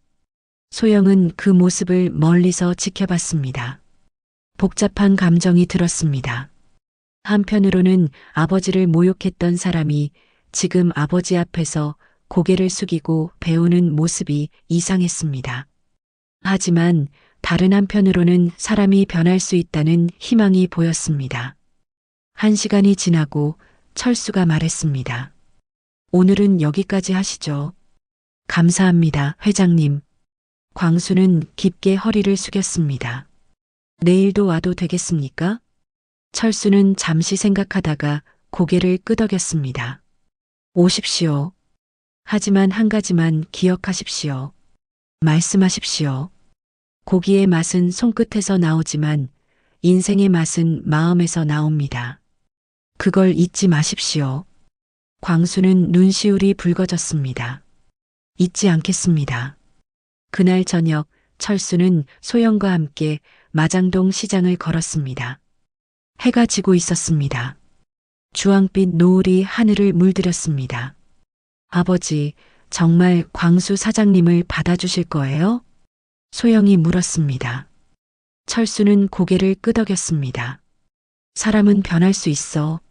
소영은 그 모습을 멀리서 지켜봤습니다. 복잡한 감정이 들었습니다. 한편으로는 아버지를 모욕했던 사람이 지금 아버지 앞에서 고개를 숙이고 배우는 모습이 이상했습니다. 하지만 다른 한편으로는 사람이 변할 수 있다는 희망이 보였습니다. 1시간이 지나고 철수가 말했습니다. 오늘은 여기까지 하시죠. 감사합니다, 회장님. 광수는 깊게 허리를 숙였습니다. 내일도 와도 되겠습니까? 철수는 잠시 생각하다가 고개를 끄덕였습니다. 오십시오. 하지만 한 가지만 기억하십시오. 말씀하십시오. 고기의 맛은 손끝에서 나오지만 인생의 맛은 마음에서 나옵니다. 그걸 잊지 마십시오. 광수는 눈시울이 붉어졌습니다. 잊지 않겠습니다. 그날 저녁 철수는 소영과 함께 마장동 시장을 걸었습니다. 해가 지고 있었습니다. 주황빛 노을이 하늘을 물들였습니다. 아버지, 정말 광수 사장님을 받아주실 거예요? 소영이 물었습니다. 철수는 고개를 끄덕였습니다. 사람은 변할 수 있어.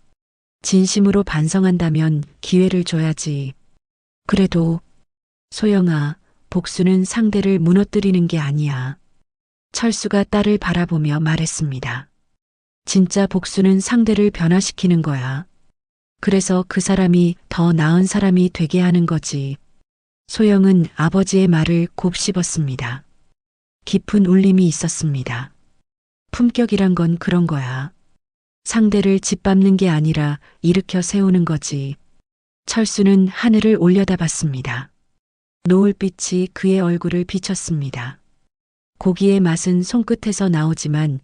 진심으로 반성한다면 기회를 줘야지. 그래도 소영아, 복수는 상대를 무너뜨리는 게 아니야. 철수가 딸을 바라보며 말했습니다. 진짜 복수는 상대를 변화시키는 거야. 그래서 그 사람이 더 나은 사람이 되게 하는 거지. 소영은 아버지의 말을 곱씹었습니다. 깊은 울림이 있었습니다. 품격이란 건 그런 거야. 상대를 짓밟는 게 아니라 일으켜 세우는 거지. 철수는 하늘을 올려다봤습니다. 노을빛이 그의 얼굴을 비쳤습니다. 고기의 맛은 손끝에서 나오지만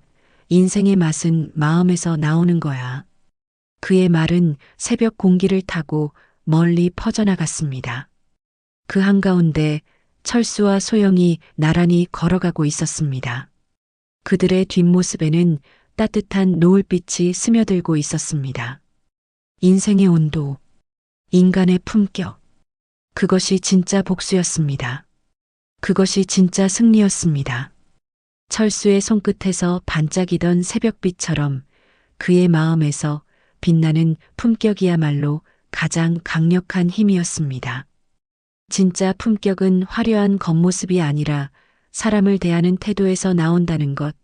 인생의 맛은 마음에서 나오는 거야. 그의 말은 새벽 공기를 타고 멀리 퍼져나갔습니다. 그 한가운데 철수와 소영이 나란히 걸어가고 있었습니다. 그들의 뒷모습에는 따뜻한 노을빛이 스며들고 있었습니다. 인생의 온도, 인간의 품격, 그것이 진짜 복수였습니다. 그것이 진짜 승리였습니다. 철수의 손끝에서 반짝이던 새벽빛처럼 그의 마음에서 빛나는 품격이야말로 가장 강력한 힘이었습니다. 진짜 품격은 화려한 겉모습이 아니라 사람을 대하는 태도에서 나온다는 것,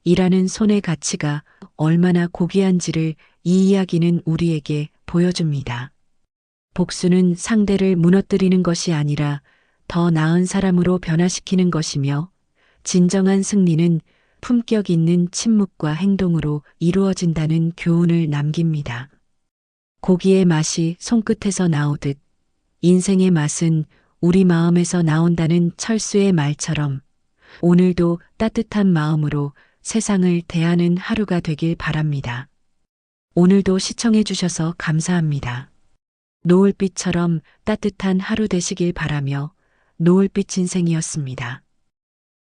일하는 손의 가치가 얼마나 고귀한지를 이 이야기는 우리에게 보여줍니다. 복수는 상대를 무너뜨리는 것이 아니라 더 나은 사람으로 변화시키는 것이며, 진정한 승리는 품격 있는 침묵과 행동으로 이루어진다는 교훈을 남깁니다. 고기의 맛이 손끝에서 나오듯 인생의 맛은 우리 마음에서 나온다는 철수의 말처럼 오늘도 따뜻한 마음으로 세상을 대하는 하루가 되길 바랍니다. 오늘도 시청해 주셔서 감사합니다. 노을빛처럼 따뜻한 하루 되시길 바라며 노을빛 인생이었습니다.